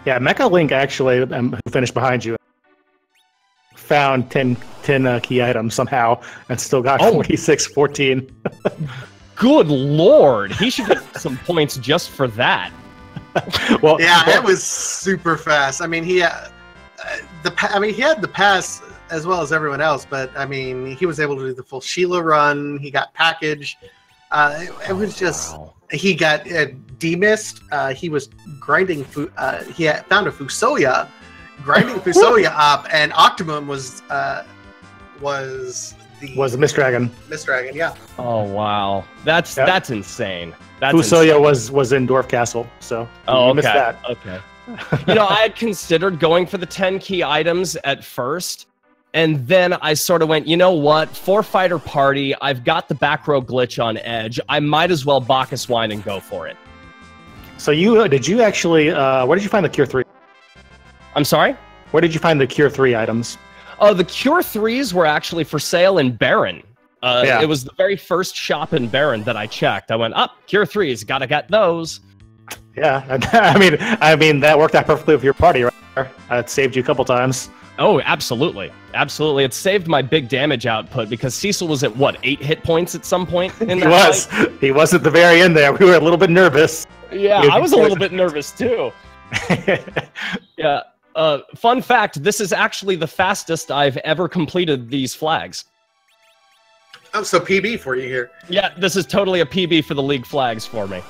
Yeah, Mecha Link actually, who finished behind you, found 10 key items somehow and still got 46-14. Good lord, he should get some points just for that. Well, yeah, it was super fast. I mean, he had the pass as well as everyone else, but I mean, he was able to do the full Sheila run. He got package. It was just he got demist. He was grinding. He had found a Fusoya, grinding Fusoya up, and Octomum was the Mist Dragon. Mist Dragon, yeah. Oh wow, that's insane. Fusoya was in Dwarf Castle, so you missed that. Okay. You know, I had considered going for the 10 key items at first, and then I sort of went, you know what? 4-fighter party, I've got the back row glitch on edge. I might as well Bacchus wine and go for it. So did you actually, where did you find the Cure 3? I'm sorry? Where did you find the Cure 3 items? The Cure 3s were actually for sale in Baron. It was the very first shop in Baron that I checked. I went, Cure 3s, gotta get those. Yeah, I mean that worked out perfectly with your party, right there. It saved you a couple times. Oh, absolutely. Absolutely. It saved my big damage output because Cecil was at, what, 8 hit points at some point in that fight? He was at the very end there. We were a little bit nervous. Yeah, I was a little bit nervous too. Yeah. Fun fact, this is actually the fastest I've ever completed these flags. Oh, so PB for you here. Yeah, this is totally a PB for the league flags for me.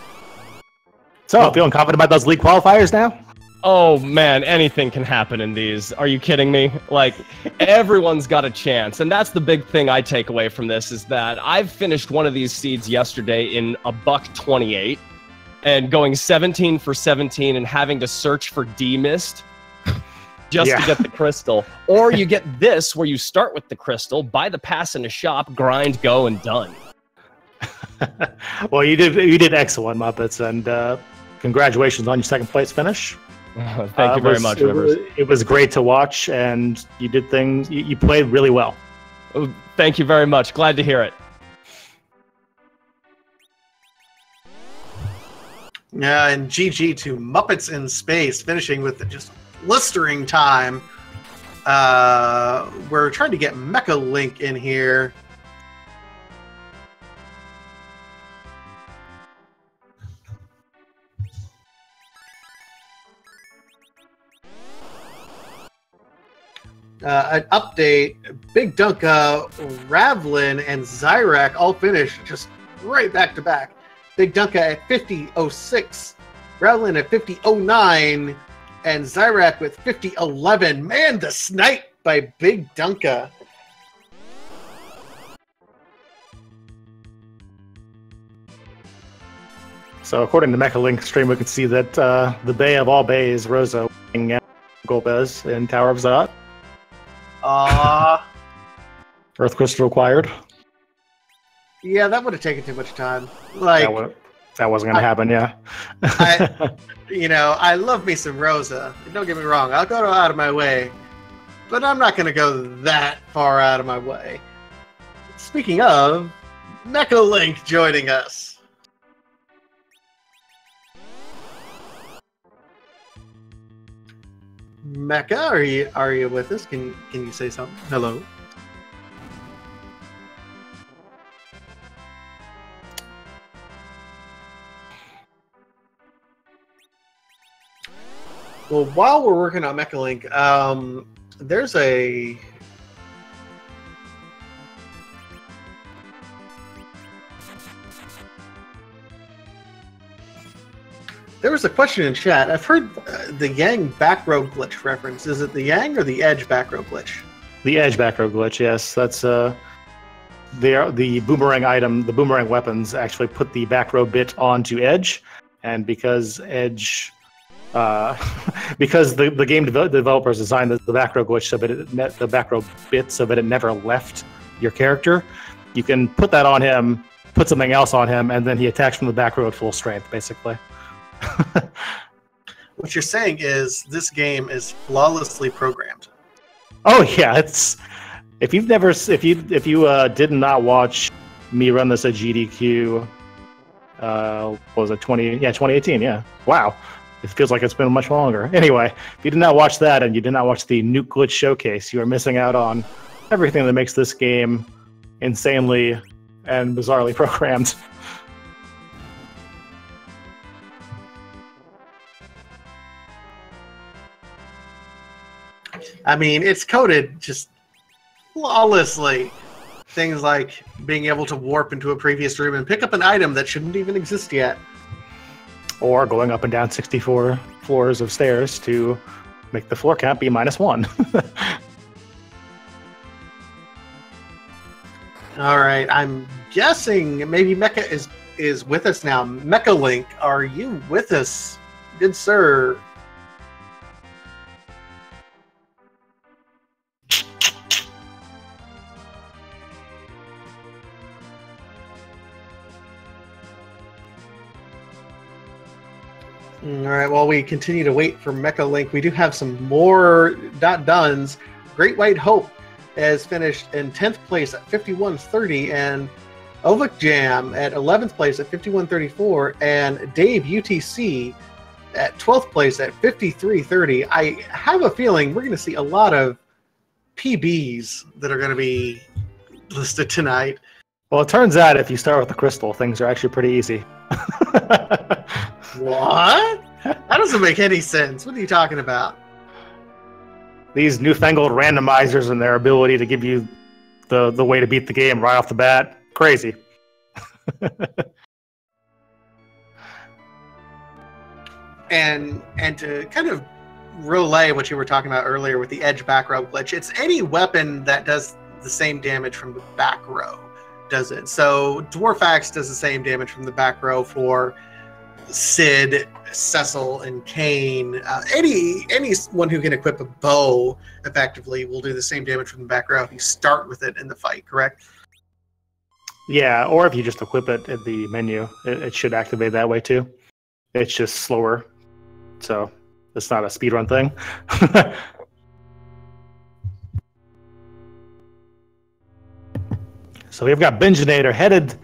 So, feeling confident about those league qualifiers now? Oh man, anything can happen in these. Are you kidding me? Like, everyone's got a chance. And that's the big thing I take away from this is that I've finished one of these seeds yesterday in a $1.28 and going 17 for 17 and having to search for D-Mist just to get the crystal. Or you get this where you start with the crystal, buy the pass in a shop, grind, go, and done. Well, you did excellent, Muppets, and congratulations on your second place finish. Thank you very much, Rivers. It was great to watch, and you did things. You played really well. Oh, thank you very much. Glad to hear it. Yeah, and GG to Muppets in Space, finishing with just blistering time. We're trying to get Mecha Link in here. An update, Big Dunka, Ravlin, and Zyrak all finished just right back to back. Big Dunka at 50.06, Ravlin at 50.09, and Zyrak with 50.11. Man, the snipe by Big Dunka. So according to MechaLink stream, we can see that the Bay of all bays, Rosa, winning Golbez in Tower of Zot. Earth Crystal required. Yeah, that would have taken too much time. Like that wasn't going to happen, yeah. I love me some Rosa. Don't get me wrong. I'll go out of my way. But I'm not going to go that far out of my way. Speaking of, Mecha Link joining us. Mecha, are you with us? Can you say something? Hello. Well, while we're working on Mecha Link, there's a There was a question in chat. I've heard the Yang back row glitch reference. Is it the Yang or the Edge back row glitch? The Edge back row glitch, yes. That's the boomerang item, the boomerang weapons actually put the back row bit onto Edge, and because Edge, because the game developers designed the back row glitch so that the back row bit so that it never left your character, you can put that on him, put something else on him, and then he attacks from the back row at full strength, basically. What you're saying is this game is flawlessly programmed. Oh yeah, it's if you did not watch me run this at GDQ, what was it, 2018? Yeah, wow, it feels like it's been much longer. Anyway, if you did not watch that and you did not watch the Nuke Glitch Showcase, you are missing out on everything that makes this game insanely and bizarrely programmed. I mean, it's coded just flawlessly. Things like being able to warp into a previous room and pick up an item that shouldn't even exist yet. Or going up and down 64 floors of stairs to make the floor count be -1. All right, I'm guessing maybe Mecha is with us now. Mecha Link, are you with us? Good sir. All right, while we continue to wait for Mecha Link, we do have some more .duns. Great White Hope has finished in 10th place at 51.30, and Ovik Jam at 11th place at 51.34, and Dave UTC at 12th place at 53.30. I have a feeling we're going to see a lot of PBs that are going to be listed tonight. Well, it turns out if you start with the crystal, things are actually pretty easy. What? That doesn't make any sense. What are you talking about? These newfangled randomizers and their ability to give you the way to beat the game right off the bat, crazy. And to kind of relay what you were talking about earlier with the edge back row glitch, it's any weapon that does the same damage from the back row does it. So Dwarf Axe does the same damage from the back row for Sid, Cecil, and Kane. Anyone who can equip a bow effectively will do the same damage from the back row if you start with it in the fight, correct? Yeah, or if you just equip it at the menu, it should activate that way too. It's just slower. So it's not a speedrun thing. So we've got Benjinator headed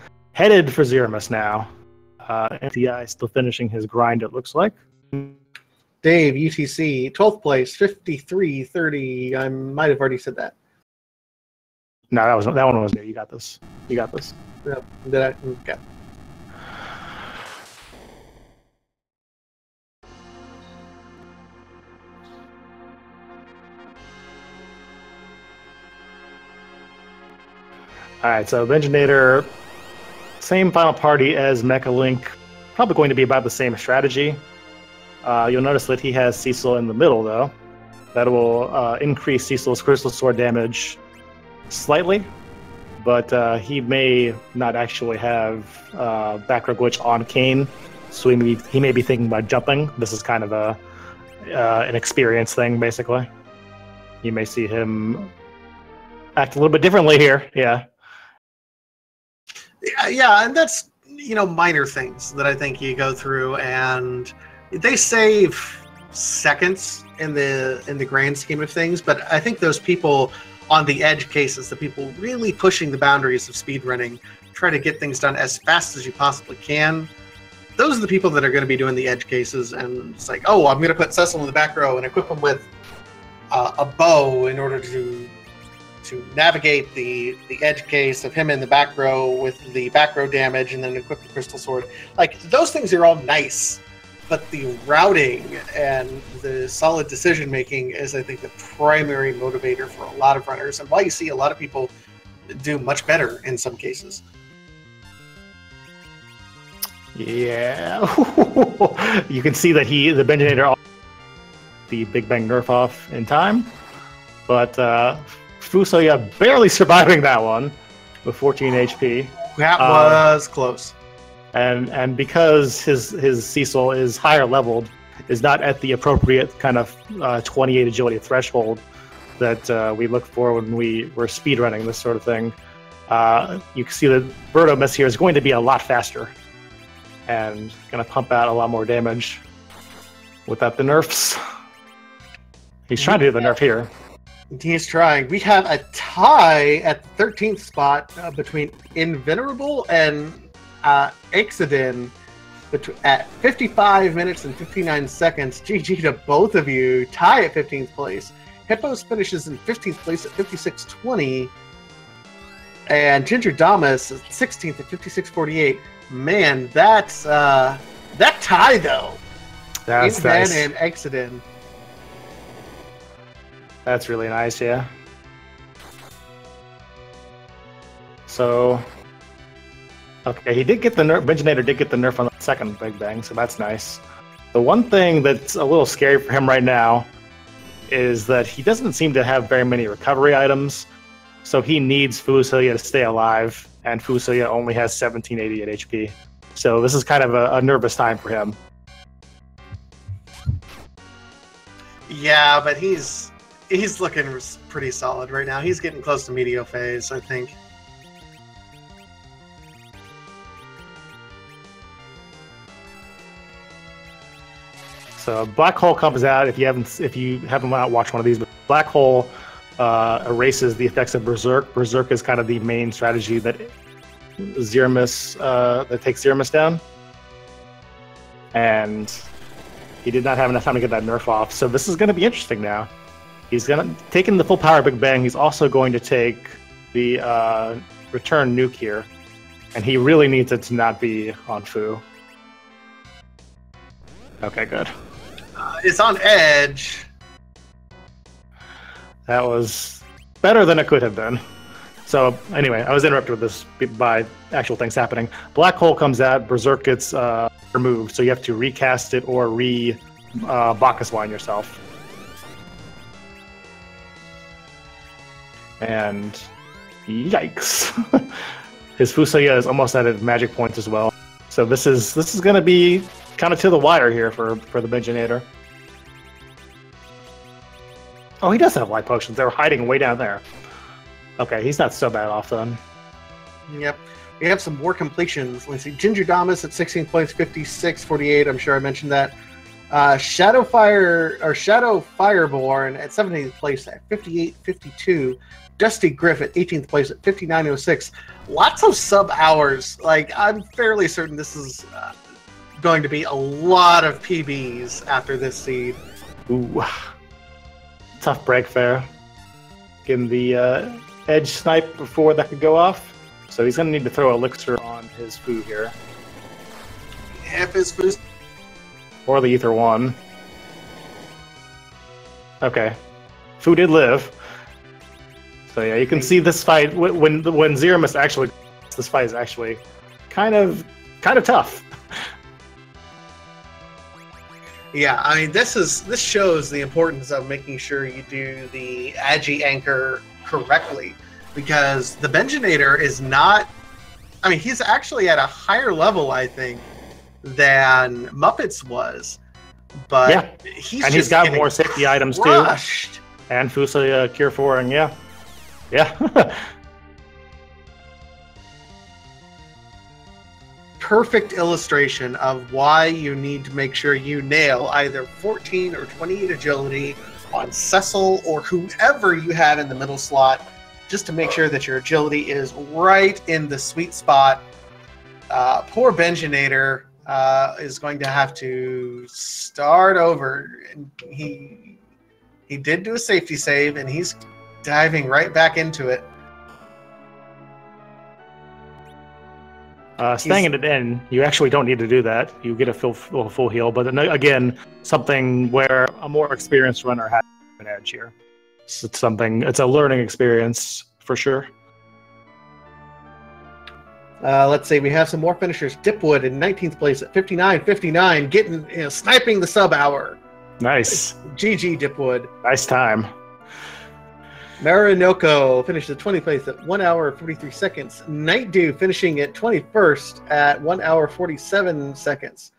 for Zeramus now. MTI still finishing his grind, it looks like. Dave, UTC, 12th place, 53-30. I might have already said that. No, that one was new. You got this. Yep. Did I? Okay. All right, so Benjinator, same final party as Mecha Link, probably going to be about the same strategy. You'll notice that he has Cecil in the middle, though. That will increase Cecil's Crystal Sword damage slightly, but he may not actually have back row glitch on Kane, so he may be thinking about jumping. This is kind of an experience thing, basically. You may see him act a little bit differently here, yeah. Yeah, and that's, minor things that I think you go through, and they save seconds in the grand scheme of things, but I think those people on the edge cases, the people really pushing the boundaries of speedrunning, try to get things done as fast as you possibly can, those are the people that are going to be doing the edge cases, and it's like, oh, I'm going to put Cecil in the back row and equip him with a bow in order to navigate the edge case of him in the back row with the back row damage, and then equip the crystal sword. Like, those things are all nice, but the routing and the solid decision making is, I think, the primary motivator for a lot of runners, and why you see a lot of people do much better in some cases. Yeah. You can see that the Benjinator the Big Bang nerf off in time, but Fusoya barely surviving that one with 14 HP. That was close. And because his Cecil is higher leveled, is not at the appropriate kind of 28 agility threshold that we look for when we're speedrunning this sort of thing. You can see that Verdomus here is going to be a lot faster and going to pump out a lot more damage without the nerfs. He's trying to do the nerf here. He's trying. We have a tie at the 13th spot between Invenerable and Exodin at 55 minutes and 59 seconds. GG to both of you. Tie at 15th place. Hippos finishes in 15th place at 56.20. And Ginger Damas is 16th at 56.48. Man, that's that tie though. That's nice. And Exodin. That's really nice, yeah. So, okay, he did get the nerf. Benjinator did get the nerf on the second Big Bang, so that's nice. The one thing that's a little scary for him right now is that he doesn't seem to have very many recovery items, so he needs Fusoya to stay alive, and Fusoya only has 1788 HP. So this is kind of a nervous time for him. Yeah, but he's looking pretty solid right now. He's getting close to Meteor phase, I think. So Black Hole comes out. If you haven't watched one of these, but Black Hole erases the effects of Berserk. Berserk is kind of the main strategy that Zeramus that takes Zeramus down, and he did not have enough time to get that nerf off. So this is going to be interesting now. He's gonna taking the full power Big Bang. He's also going to take the return nuke here, and he really needs it to not be on Fu. Okay, good. It's on edge. That was better than it could have been. So anyway, I was interrupted with this by actual things happening. Black hole comes out, Berserk gets removed, so you have to recast it or Bacchus line yourself. And yikes. His Fusoya is almost at magic points as well. So this is gonna be kind of to the wire here for the Benjinator. Oh, he does have light potions. They're hiding way down there. Okay, he's not so bad off then. Yep. We have some more completions. Let's see. Ginger Damas at 16 points, 56, 48. I'm sure I mentioned that. Shadow Fireborn at 17th place at 58, 52. Dusty Griff at 18th place at 59.06. Lots of sub hours. Like, I'm fairly certain this is going to be a lot of PBs after this seed. Ooh. Tough break there. Getting the edge snipe before that could go off. So he's going to need to throw Elixir on his Fu here. Half his Fu. Or the Ether 1. Okay. Fu did live. So yeah, you can see this fight, when Zeramus actually... This fight is actually kind of tough. Yeah, I mean, this shows the importance of making sure you do the Agi anchor correctly, because the Benjinator is not... I mean, he's actually at a higher level, I think, than Muppets was, but yeah. He's got more safety items crushed. Too, and Fusoya Cure 4, and yeah. Perfect illustration of why you need to make sure you nail either 14 or 28 agility on Cecil or whoever you have in the middle slot, just to make sure that your agility is right in the sweet spot. Poor Benjinator is going to have to start over. He did do a safety save, and he's diving right back into it. Staying at an end, you actually don't need to do that. You get a full heal, but again, something where a more experienced runner has an edge here. It's a learning experience for sure. Let's see, we have some more finishers. Dipwood in 19th place at 59.59, getting sniping the sub hour. Nice. GG Dipwood. Nice time. Marinoko finished at 20th place at 1 hour 43 seconds. Night Dew finishing at 21st at 1 hour 47 seconds.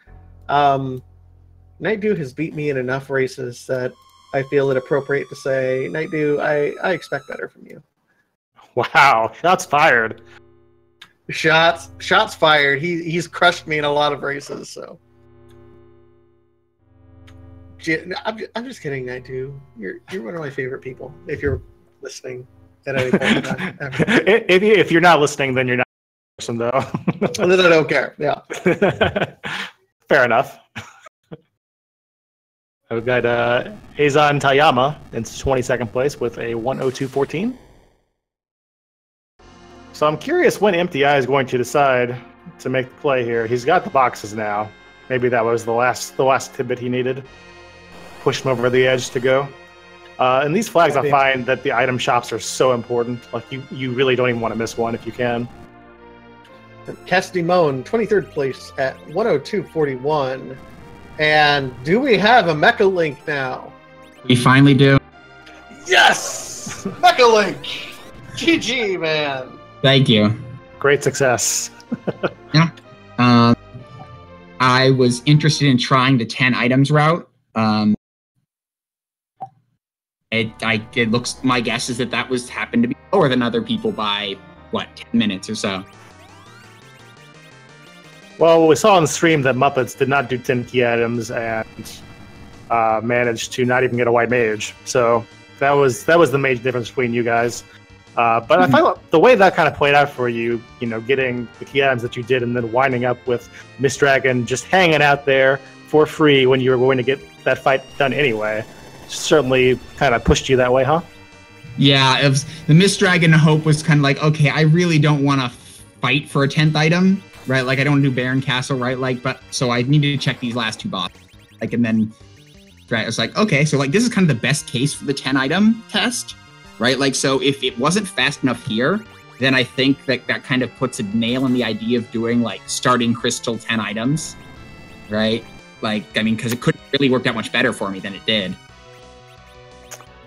Night Dew has beat me in enough races that I feel it appropriate to say, Night Dew, I expect better from you. Wow, shots fired. Shots fired. He's crushed me in a lot of races, so. I'm just kidding, Night Dew. You're one of my favorite people. If you're listening at any point in time. If you're not listening, then you're not a person, though. Then I don't care. Yeah. Fair enough. We've got Azan Tayama in 22nd place with a 102.14. So I'm curious when MTI is going to decide to make the play here. He's got the boxes now. Maybe that was the last tidbit he needed. Push him over the edge to go. And these flags, I find that the item shops are so important. Like, you really don't even want to miss one if you can. Cassidy Moan, 23rd place at 102.41. And do we have a Mecha Link now? We finally do. Yes! Mecha Link! GG, man. Thank you. Great success. Yeah. I was interested in trying the 10 items route. It looks, my guess is that happened to be lower than other people by, 10 minutes or so. Well, we saw on the stream that Muppets did not do 10 key items and managed to not even get a white mage. So that was the major difference between you guys. But I thought the way that kind of played out for you, getting the key items that you did and then winding up with Miss Dragon just hanging out there for free when you were going to get that fight done anyway. certainly kind of pushed you that way, huh? Yeah, it was, the Mist Dragon Hope was kind of like, okay, I really don't want to fight for a 10th item, right? Like, I don't do Baron Castle, right? Like, but, so I need to check these last 2 bosses. Like, and then, right, I was like, okay, so, like, this is kind of the best case for the 10-item test, right? Like, so if it wasn't fast enough here, then I think that that kind of puts a nail in the idea of doing, like, starting Crystal 10 items, right? Like, I mean, because it couldn't really work that much better for me than it did.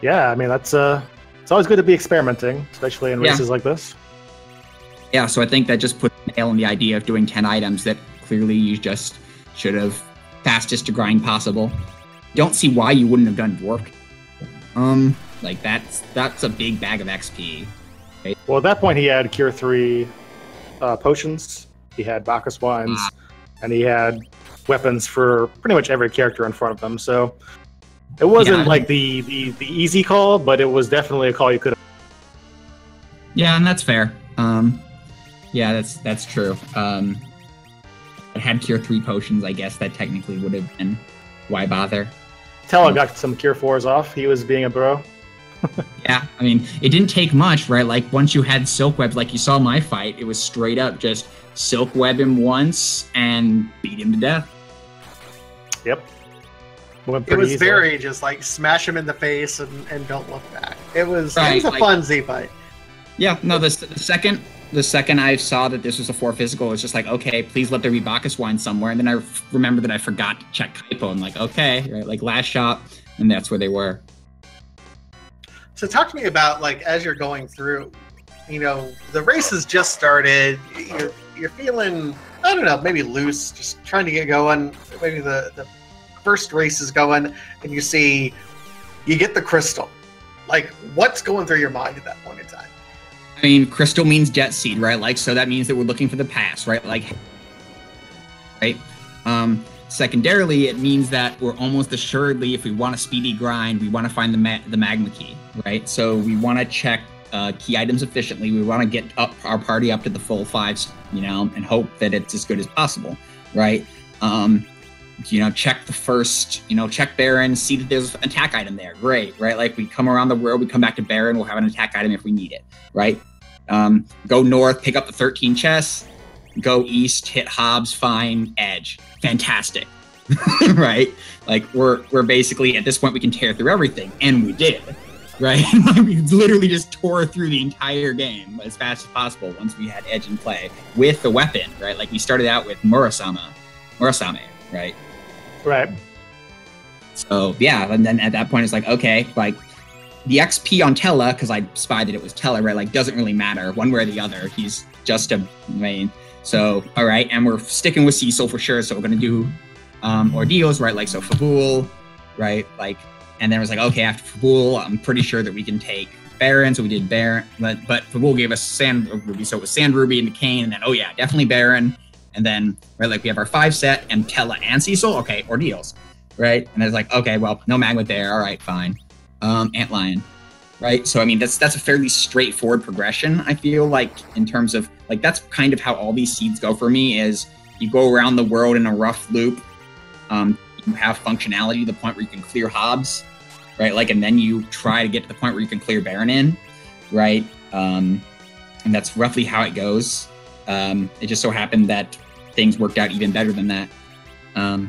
Yeah, I mean, that's it's always good to be experimenting, especially in races like this. Yeah, so I think that just puts a nail in the idea of doing 10 items that clearly you just should have fastest to grind possible. Don't see why you wouldn't have done Dwarf. Like, that's a big bag of XP. Right? Well, at that point, he had Cure 3 potions, he had Bacchus Wines, and he had weapons for pretty much every character in front of them, so it wasn't like the easy call, but it was definitely a call you could have. Yeah, and that's fair. Yeah, that's true. I had Cure 3 potions, I guess that technically would have been why bother. Tella got some Cure 4s off. He was being a bro. Yeah, I mean, it didn't take much, right? Like, once you had Silk Webs, like you saw my fight, it was straight up just Silk Web him once and beat him to death. Yep. It was very just like smash him in the face and don't look back. It was a fun Z fight. Yeah, no, the second I saw that this was a 4 physical, it was just like, okay, please let there be Bacchus Wine somewhere. And then I remember that I forgot to check Kaipo. I'm like, okay, right, like last shot, and that's where they were. So talk to me about, like, as you're going through, you know, the race has just started. You're feeling, I don't know, maybe loose, just trying to get going. Maybe the first race is going, and you get the crystal. Like, what's going through your mind at that point in time? I mean, crystal means Jet Seed, right? Like, so that means that we're looking for the pass, right? Like, right? Secondarily, it means that we're almost assuredly, if we want a speedy grind, we want to find the magma key, right? So we want to check key items efficiently. We want to get up our party up to the full 5s, you know, and hope that it's as good as possible, right? You know, check the first, you know, check Baron, see that there's an attack item there. Great, right? Like, we come around the world, we come back to Baron, we'll have an attack item if we need it, right? Go north, pick up the 13 chests, go east, hit Hobbs, find Edge. Fantastic, right? Like, we're basically, at this point, we can tear through everything, and we did, right? We literally just tore through the entire game as fast as possible once we had Edge in play with the weapon, right? Like, we started out with Murasame, right? Right. So, yeah, and then at that point, it's like, okay, like, the XP on Tella, because I spied that it was Tella, right? Like, doesn't really matter one way or the other. He's just a main. So, all right, and we're sticking with Cecil for sure. So we're gonna do ordeals, right? Like, so Fabul, right? Like, and then it was like, okay, after Fabul, I'm pretty sure that we can take Baron. So we did Baron, but Fabul gave us Sand Ruby, so it was Sand Ruby and the Cane, and then, oh yeah, definitely Baron. And then, right, like, we have our 5 set and Tella and Cecil. Okay, ordeals, right? And it's like, okay, well, no magma there. All right, fine. Antlion, right? So, I mean, that's a fairly straightforward progression, I feel like, in terms of, like, that's kind of how all these seeds go for me, is you go around the world in a rough loop, you have functionality to the point where you can clear Hobbs, right? Like, and then you try to get to the point where you can clear Baron in, right? And that's roughly how it goes. It just so happened that things worked out even better than that. Yeah,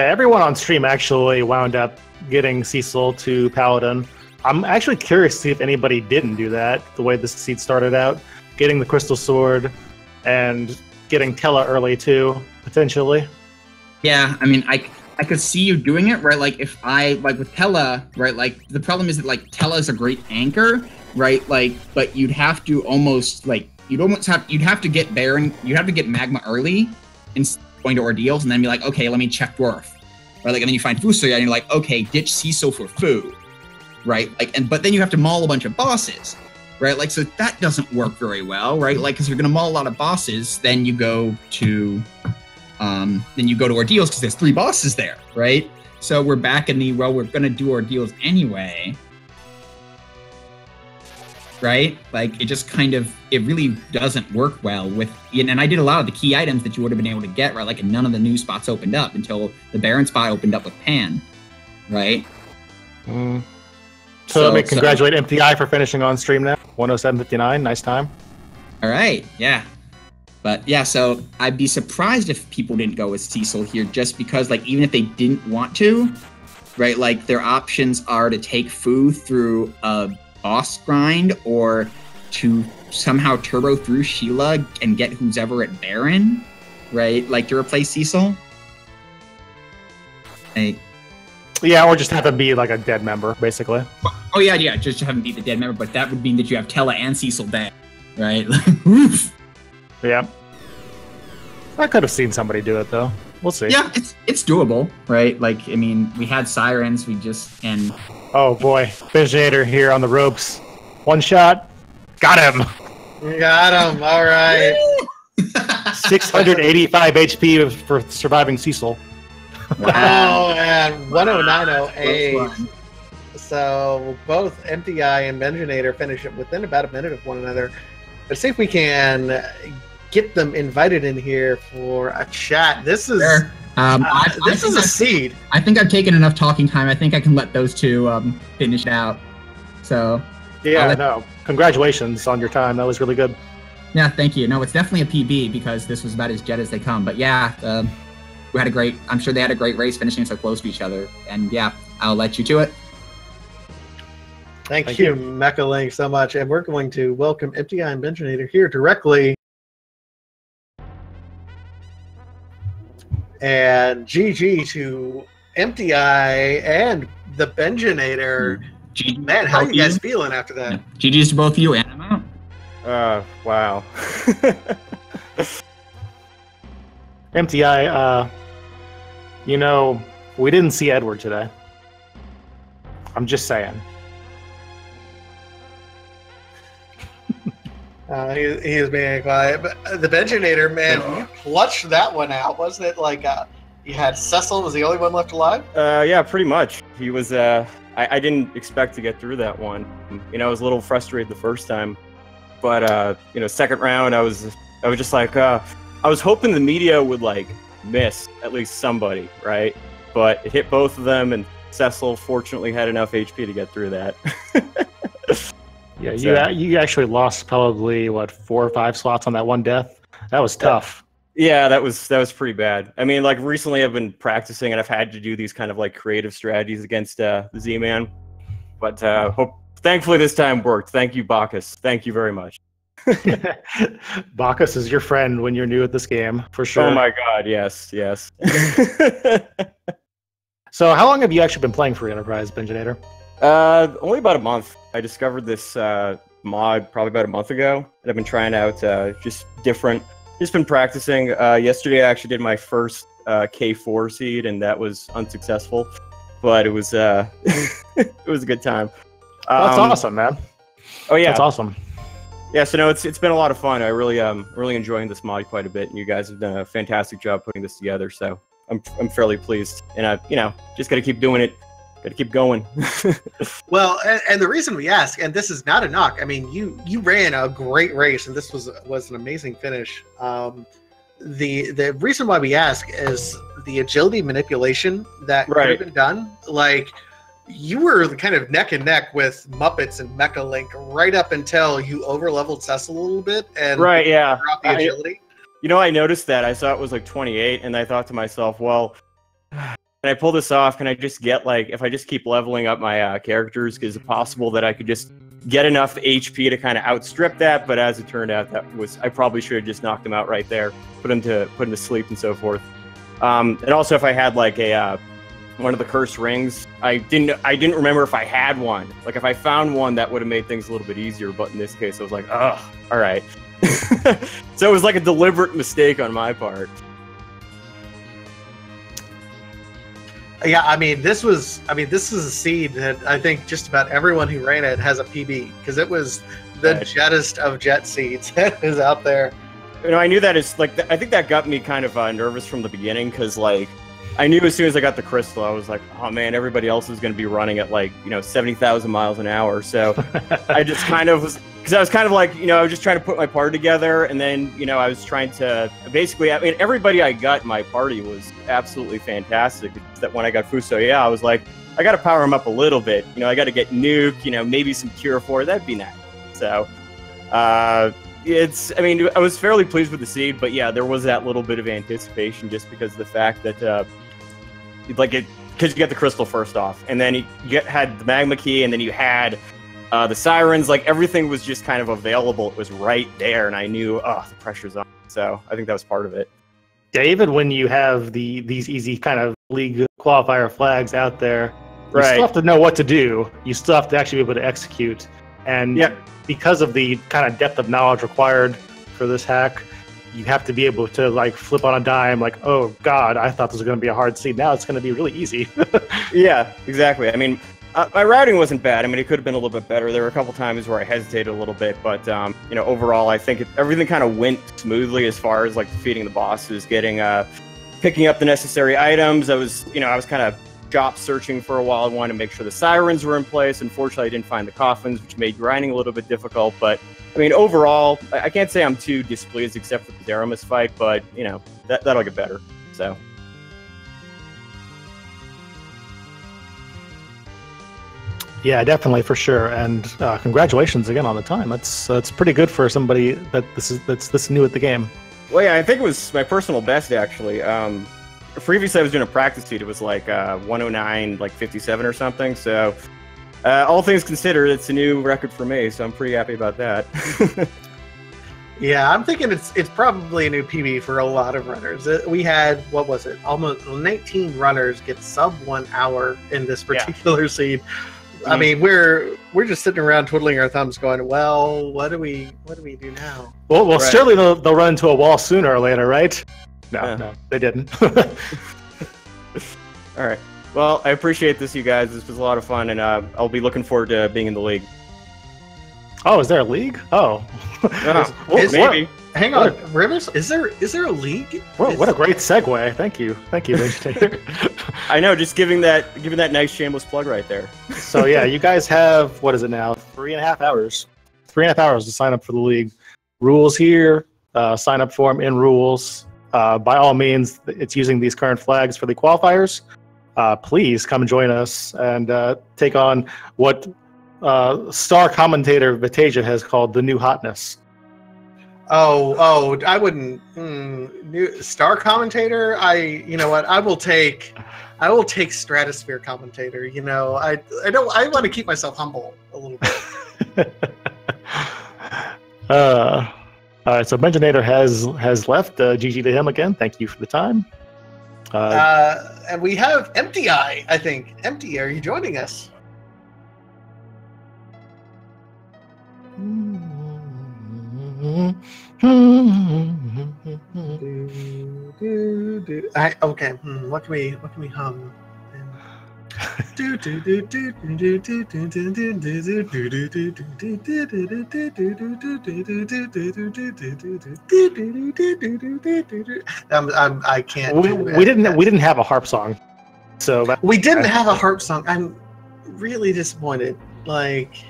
everyone on stream actually wound up getting Cecil to Paladin. I'm actually curious to see if anybody didn't do that, the way the seed started out. Getting the Crystal Sword and getting Tella early too, potentially. Yeah, I mean, I could see you doing it, right? Like, if I, like, with Tella, right, like, the problem is that, like, Tella is a great anchor, right? Like, but you'd have to almost, like, you'd have to get Baron, you'd have to get Magma early instead of going to ordeals, and then be like, okay, let me check Dwarf. Right, like, and then you find Fusoya, and you're like, okay, ditch Cecil for Fu, right? Like, but then you have to maul a bunch of bosses, right? Like, so that doesn't work very well, right? Like, because you're gonna maul a lot of bosses, then you go to ordeals because there's 3 bosses there, right? So we're back in the, well, we're gonna do ordeals anyway, right? Like, it just kind of, it really doesn't work well with, and I did a lot of the key items that you would have been able to get, right? Like, and none of the new spots opened up until the Baron spot opened up with Pan, right? So let me congratulate MTI for finishing on stream now. 107.59, nice time. All right, yeah. But yeah, so I'd be surprised if people didn't go with Cecil here, just because, like, even if they didn't want to, right, like, their options are to take Fu through a boss grind or to somehow turbo through Sheila and get who's ever at Baron, right, like, to replace Cecil. Hey. Yeah, or just have him be like a dead member, basically. Oh yeah, just have him be the dead member, but that would mean that you have Tella and Cecil dead, right? Yeah. I could have seen somebody do it, though. We'll see. Yeah, it's doable, right? Like, I mean, we had Sirens, and... Oh, boy. Benjator here on the ropes. One shot. Got him. Got him. All right. 685 HP for surviving Cecil. Wow, and 109.08. So both MTI and Benjinator finish it within about a minute of one another. Let's see if we can get them invited in here for a chat. This is this is a seed. I think I've taken enough talking time. I think I can let those two finish it out. So yeah, no, congratulations on your time. That was really good. Yeah, thank you. No, it's definitely a PB because this was about as jet as they come. But yeah, we had a great. I'm sure they had a great race, finishing so close to each other. And yeah, I'll let you to it. Thank you, Mecha Link, so much. And we're going to welcome MTI and Benjinator here directly. And GG to MTI and the Benjinator. Man, how are you guys feeling after that? Yeah. GG's to both of you, and I'm out. Wow. MTI, you know, we didn't see Edward today. I'm just saying. He is being quiet. But the Benjinator, man, you clutched that one out. Wasn't it like you had Cecil was the only one left alive? Yeah, pretty much. He was, I didn't expect to get through that one. You know, I was a little frustrated the first time. But, you know, second round, I was just like, I was hoping the media would, like, miss at least somebody, right? But it hit both of them, and Cecil fortunately had enough HP to get through that. Yeah, you actually lost probably, what, 4 or 5 slots on that one death? That was tough. Yeah, that was pretty bad. I mean, like, recently I've been practicing, and I've had to do these kind of, like, creative strategies against the Z-Man. But thankfully this time worked. Thank you, Bacchus. Thank you very much. Bacchus is your friend when you're new at this game, for sure. Oh my god, yes. So how long have you actually been playing Free Enterprise, Benjinator? Only about a month. I discovered this mod probably about a month ago, and I've been trying out just been practicing. Yesterday I actually did my first K4 seed, and that was unsuccessful, but it was it was a good time. That's awesome, man. Oh yeah, that's awesome. Yeah, so no, it's been a lot of fun. I really really enjoying this mod quite a bit, and you guys have done a fantastic job putting this together. So I'm fairly pleased, and you know, just got to keep doing it. Got to keep going. Well, and the reason we ask, and this is not a knock. I mean, you ran a great race, and this was an amazing finish. The reason why we ask is the agility manipulation that could have been done. Like, you were kind of neck and neck with Muppets and Mecha Link right up until you overleveled Cecil a little bit and dropped the agility. You know, I noticed that. I saw it was like 28, and I thought to myself, well, can I pull this off? Can I just get, like, if I just keep leveling up my characters, is it possible that I could just get enough HP to kind of outstrip that? But as it turned out, I probably should have just knocked him out right there, put him to sleep and so forth. And also, if I had like a one of the cursed rings, I didn't remember if I had one. Like, if I found one, that would have made things a little bit easier. But in this case, I was like, oh, all right. So it was like a deliberate mistake on my part. Yeah, I mean, this is a seed that I think just about everyone who ran it has a PB, because it was the jettest of jet seeds that is out there. You know, I knew that it's like, I think that got me kind of nervous from the beginning, because like, I knew as soon as I got the crystal, I was like, oh man, everybody else is going to be running at like, you know, 70,000 miles an hour. So I just kind of was, because I was kind of like, you know, I was just trying to put my party together, and then, you know, I was trying to basically, I mean, everybody I got in my party was absolutely fantastic. It's that when I got Fuso, yeah, I was like, I got to power him up a little bit. You know, I got to get Nuke, you know, maybe some Cure 4. That'd be nice. So, I mean, I was fairly pleased with the seed, but yeah, there was that little bit of anticipation just because of the fact that, because you got the crystal first off, and then you had the magma key, and then you had the sirens. Like, everything was just kind of available. It was right there, and I knew, the pressure's on. So I think that was part of it. Yeah, even when you have these easy kind of league qualifier flags out there, you Right. still have to know what to do. You still have to actually be able to execute. And Yeah. because of the kind of depth of knowledge required for this hack, you have to be able to like flip on a dime, like, oh god, I thought this was going to be a hard seed. Now it's going to be really easy. Yeah, exactly. I mean, my routing wasn't bad. I mean, it could have been a little bit better. There were a couple times where I hesitated a little bit, but you know, overall, I think everything kind of went smoothly as far as like defeating the bosses, picking up the necessary items. I was kind of job searching for a while. I wanted to make sure the sirens were in place. Unfortunately, I didn't find the coffins, which made grinding a little bit difficult. But I mean, overall, I can't say I'm too displeased except for the Zeramis fight, but you know, that'll get better. So. Yeah, definitely, for sure. And congratulations again on the time. That's pretty good for somebody that's this new at the game. Well, yeah, I think it was my personal best actually. Previously, I was doing a practice feed. It was like 109, like 57 or something. So, all things considered, it's a new record for me. So I'm pretty happy about that. Yeah, I'm thinking it's probably a new PB for a lot of runners. We had, what was it, almost 19 runners get sub 1 hour in this particular seed. I mean, we're just sitting around twiddling our thumbs, going, "Well, what do we do now?" Well, Right. surely they'll run into a wall sooner or later, right? No, Yeah. no, they didn't. All right. Well, I appreciate this, you guys. This was a lot of fun, and I'll be looking forward to being in the league. Oh, is there a league? Oh, Maybe. Hang on, Rivers. Is there a league? What a great segue! Thank you, Vegetator. I know, just giving that nice shameless plug right there. So yeah, you guys have, what is it now? 3.5 hours. 3.5 hours to sign up for the league. Rules here. Sign up for them in rules. By all means, it's using these current flags for the qualifiers. Please come join us and take on what star commentator Vitasia has called the new hotness. Oh, I wouldn't. New star commentator. You know what? I will take stratosphere commentator. You know, I want to keep myself humble a little bit. All right, so Benjanator has left. GG to him again. Thank you for the time. And we have Empty Eye. I think Empty. Are you joining us? Okay. What can we hum? I can't. We didn't have a harp song, so we didn't have a harp song. I'm really disappointed. Like,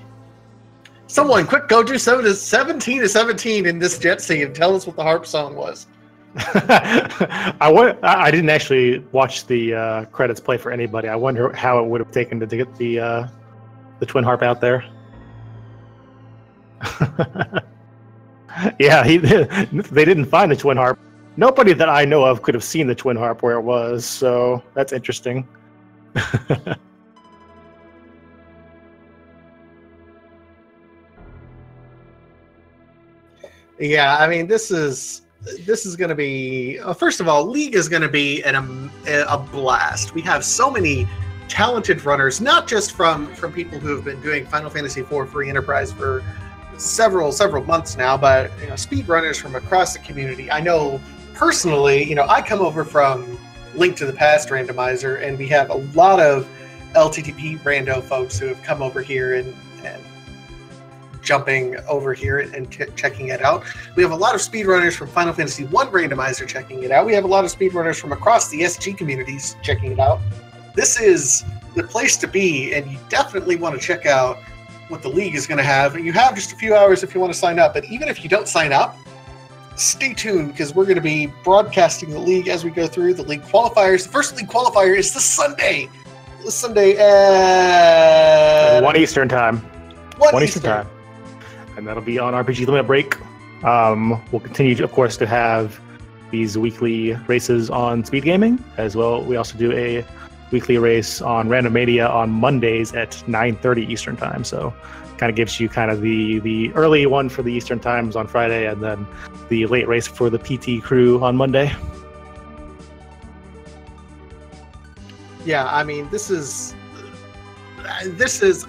someone quick go do 17 to 17 in this jet scene and tell us what the harp song was. I didn't actually watch the credits play for anybody. I wonder how it would have taken to get the twin harp out there. Yeah, they didn't find the twin harp. Nobody that I know of could have seen the twin harp where it was, so that's interesting. Yeah, I mean, this is going to be, first of all, League is going to be a blast. We have so many talented runners, not just from people who have been doing Final Fantasy IV Free Enterprise for several months now, but speed runners from across the community. I know personally, I come over from Link to the Past Randomizer, and we have a lot of LTTP rando folks who have come over here and jumping over here and checking it out. We have a lot of speedrunners from Final Fantasy I Randomizer checking it out. We have a lot of speedrunners from across the SG communities checking it out. This is the place to be, and you definitely want to check out what the League is going to have. You have just a few hours if you want to sign up, but even if you don't sign up, stay tuned, because we're going to be broadcasting the League as we go through the League qualifiers. The first League qualifier is this Sunday. Sunday at 1 Eastern time. 1 Eastern time. And that'll be on RPG Limit Break. We'll continue, of course, to have these weekly races on Speed Gaming as well. We also do a weekly race on Randomizer on Mondays at 9:30 Eastern time. So kind of gives you kind of the early one for the Eastern times on Friday, and then the late race for the PT crew on Monday. Yeah, I mean, this is, and this is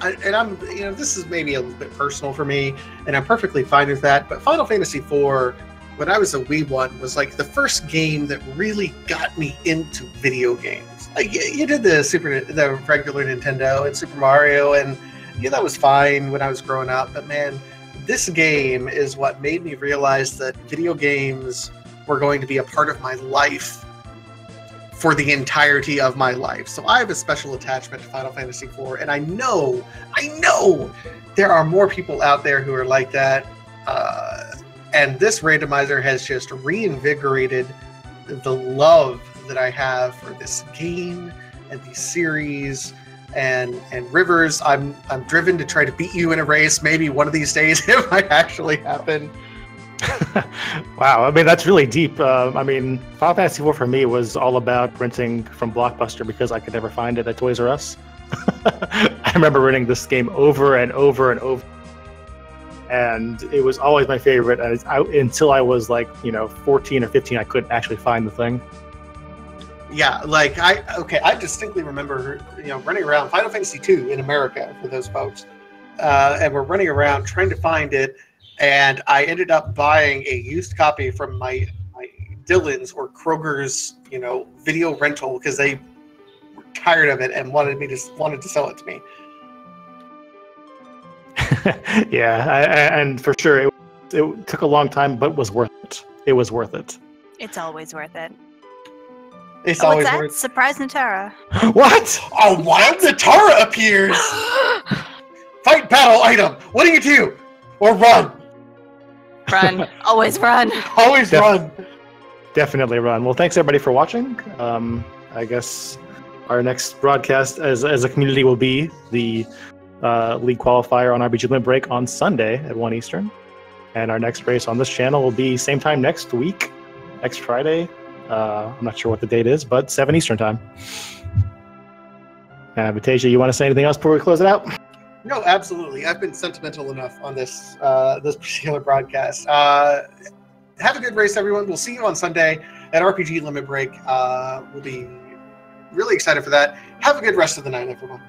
maybe a little bit personal for me, and I'm perfectly fine with that. But Final Fantasy IV, when I was a wee one, was like the first game that really got me into video games. Like you did the regular Nintendo and Super Mario, and yeah, that was fine when I was growing up. But man, this game is what made me realize that video games were going to be a part of my life for the entirety of my life. So I have a special attachment to Final Fantasy IV, and I know there are more people out there who are like that. And this randomizer has just reinvigorated the love that I have for this game and the series. And Rivers, I'm driven to try to beat you in a race. Maybe one of these days it might actually happen. Wow, I mean, that's really deep. I mean, Final Fantasy IV for me was all about renting from Blockbuster because I could never find it at Toys R Us. I remember renting this game over and over and over, and it was always my favorite. And until I was like, 14 or 15, I couldn't actually find the thing. Yeah, like I distinctly remember, running around Final Fantasy II in America for those folks, and we're running around trying to find it. And I ended up buying a used copy from my Dillon's or Kroger's, video rental because they were tired of it and wanted to sell it to me. Yeah, and for sure, it took a long time, but was worth it. It was worth it. It's always worth it. It's Oh, always what's that? worth. Surprise Natara. What? A wild Natara appears. Fight battle item. What do you do? Or run? Run. Always run. Always run. Definitely run. Well, thanks everybody for watching. I guess our next broadcast as a community will be the league qualifier on RPG Limit Break on Sunday at 1 Eastern. And our next race on this channel will be same time next week, next Friday. I'm not sure what the date is, but 7 Eastern time. Vitasia, you want to say anything else before we close it out? No, absolutely. I've been sentimental enough on this particular broadcast. Have a good race, everyone. We'll see you on Sunday at RPG Limit Break. We'll be really excited for that. Have a good rest of the night, everyone.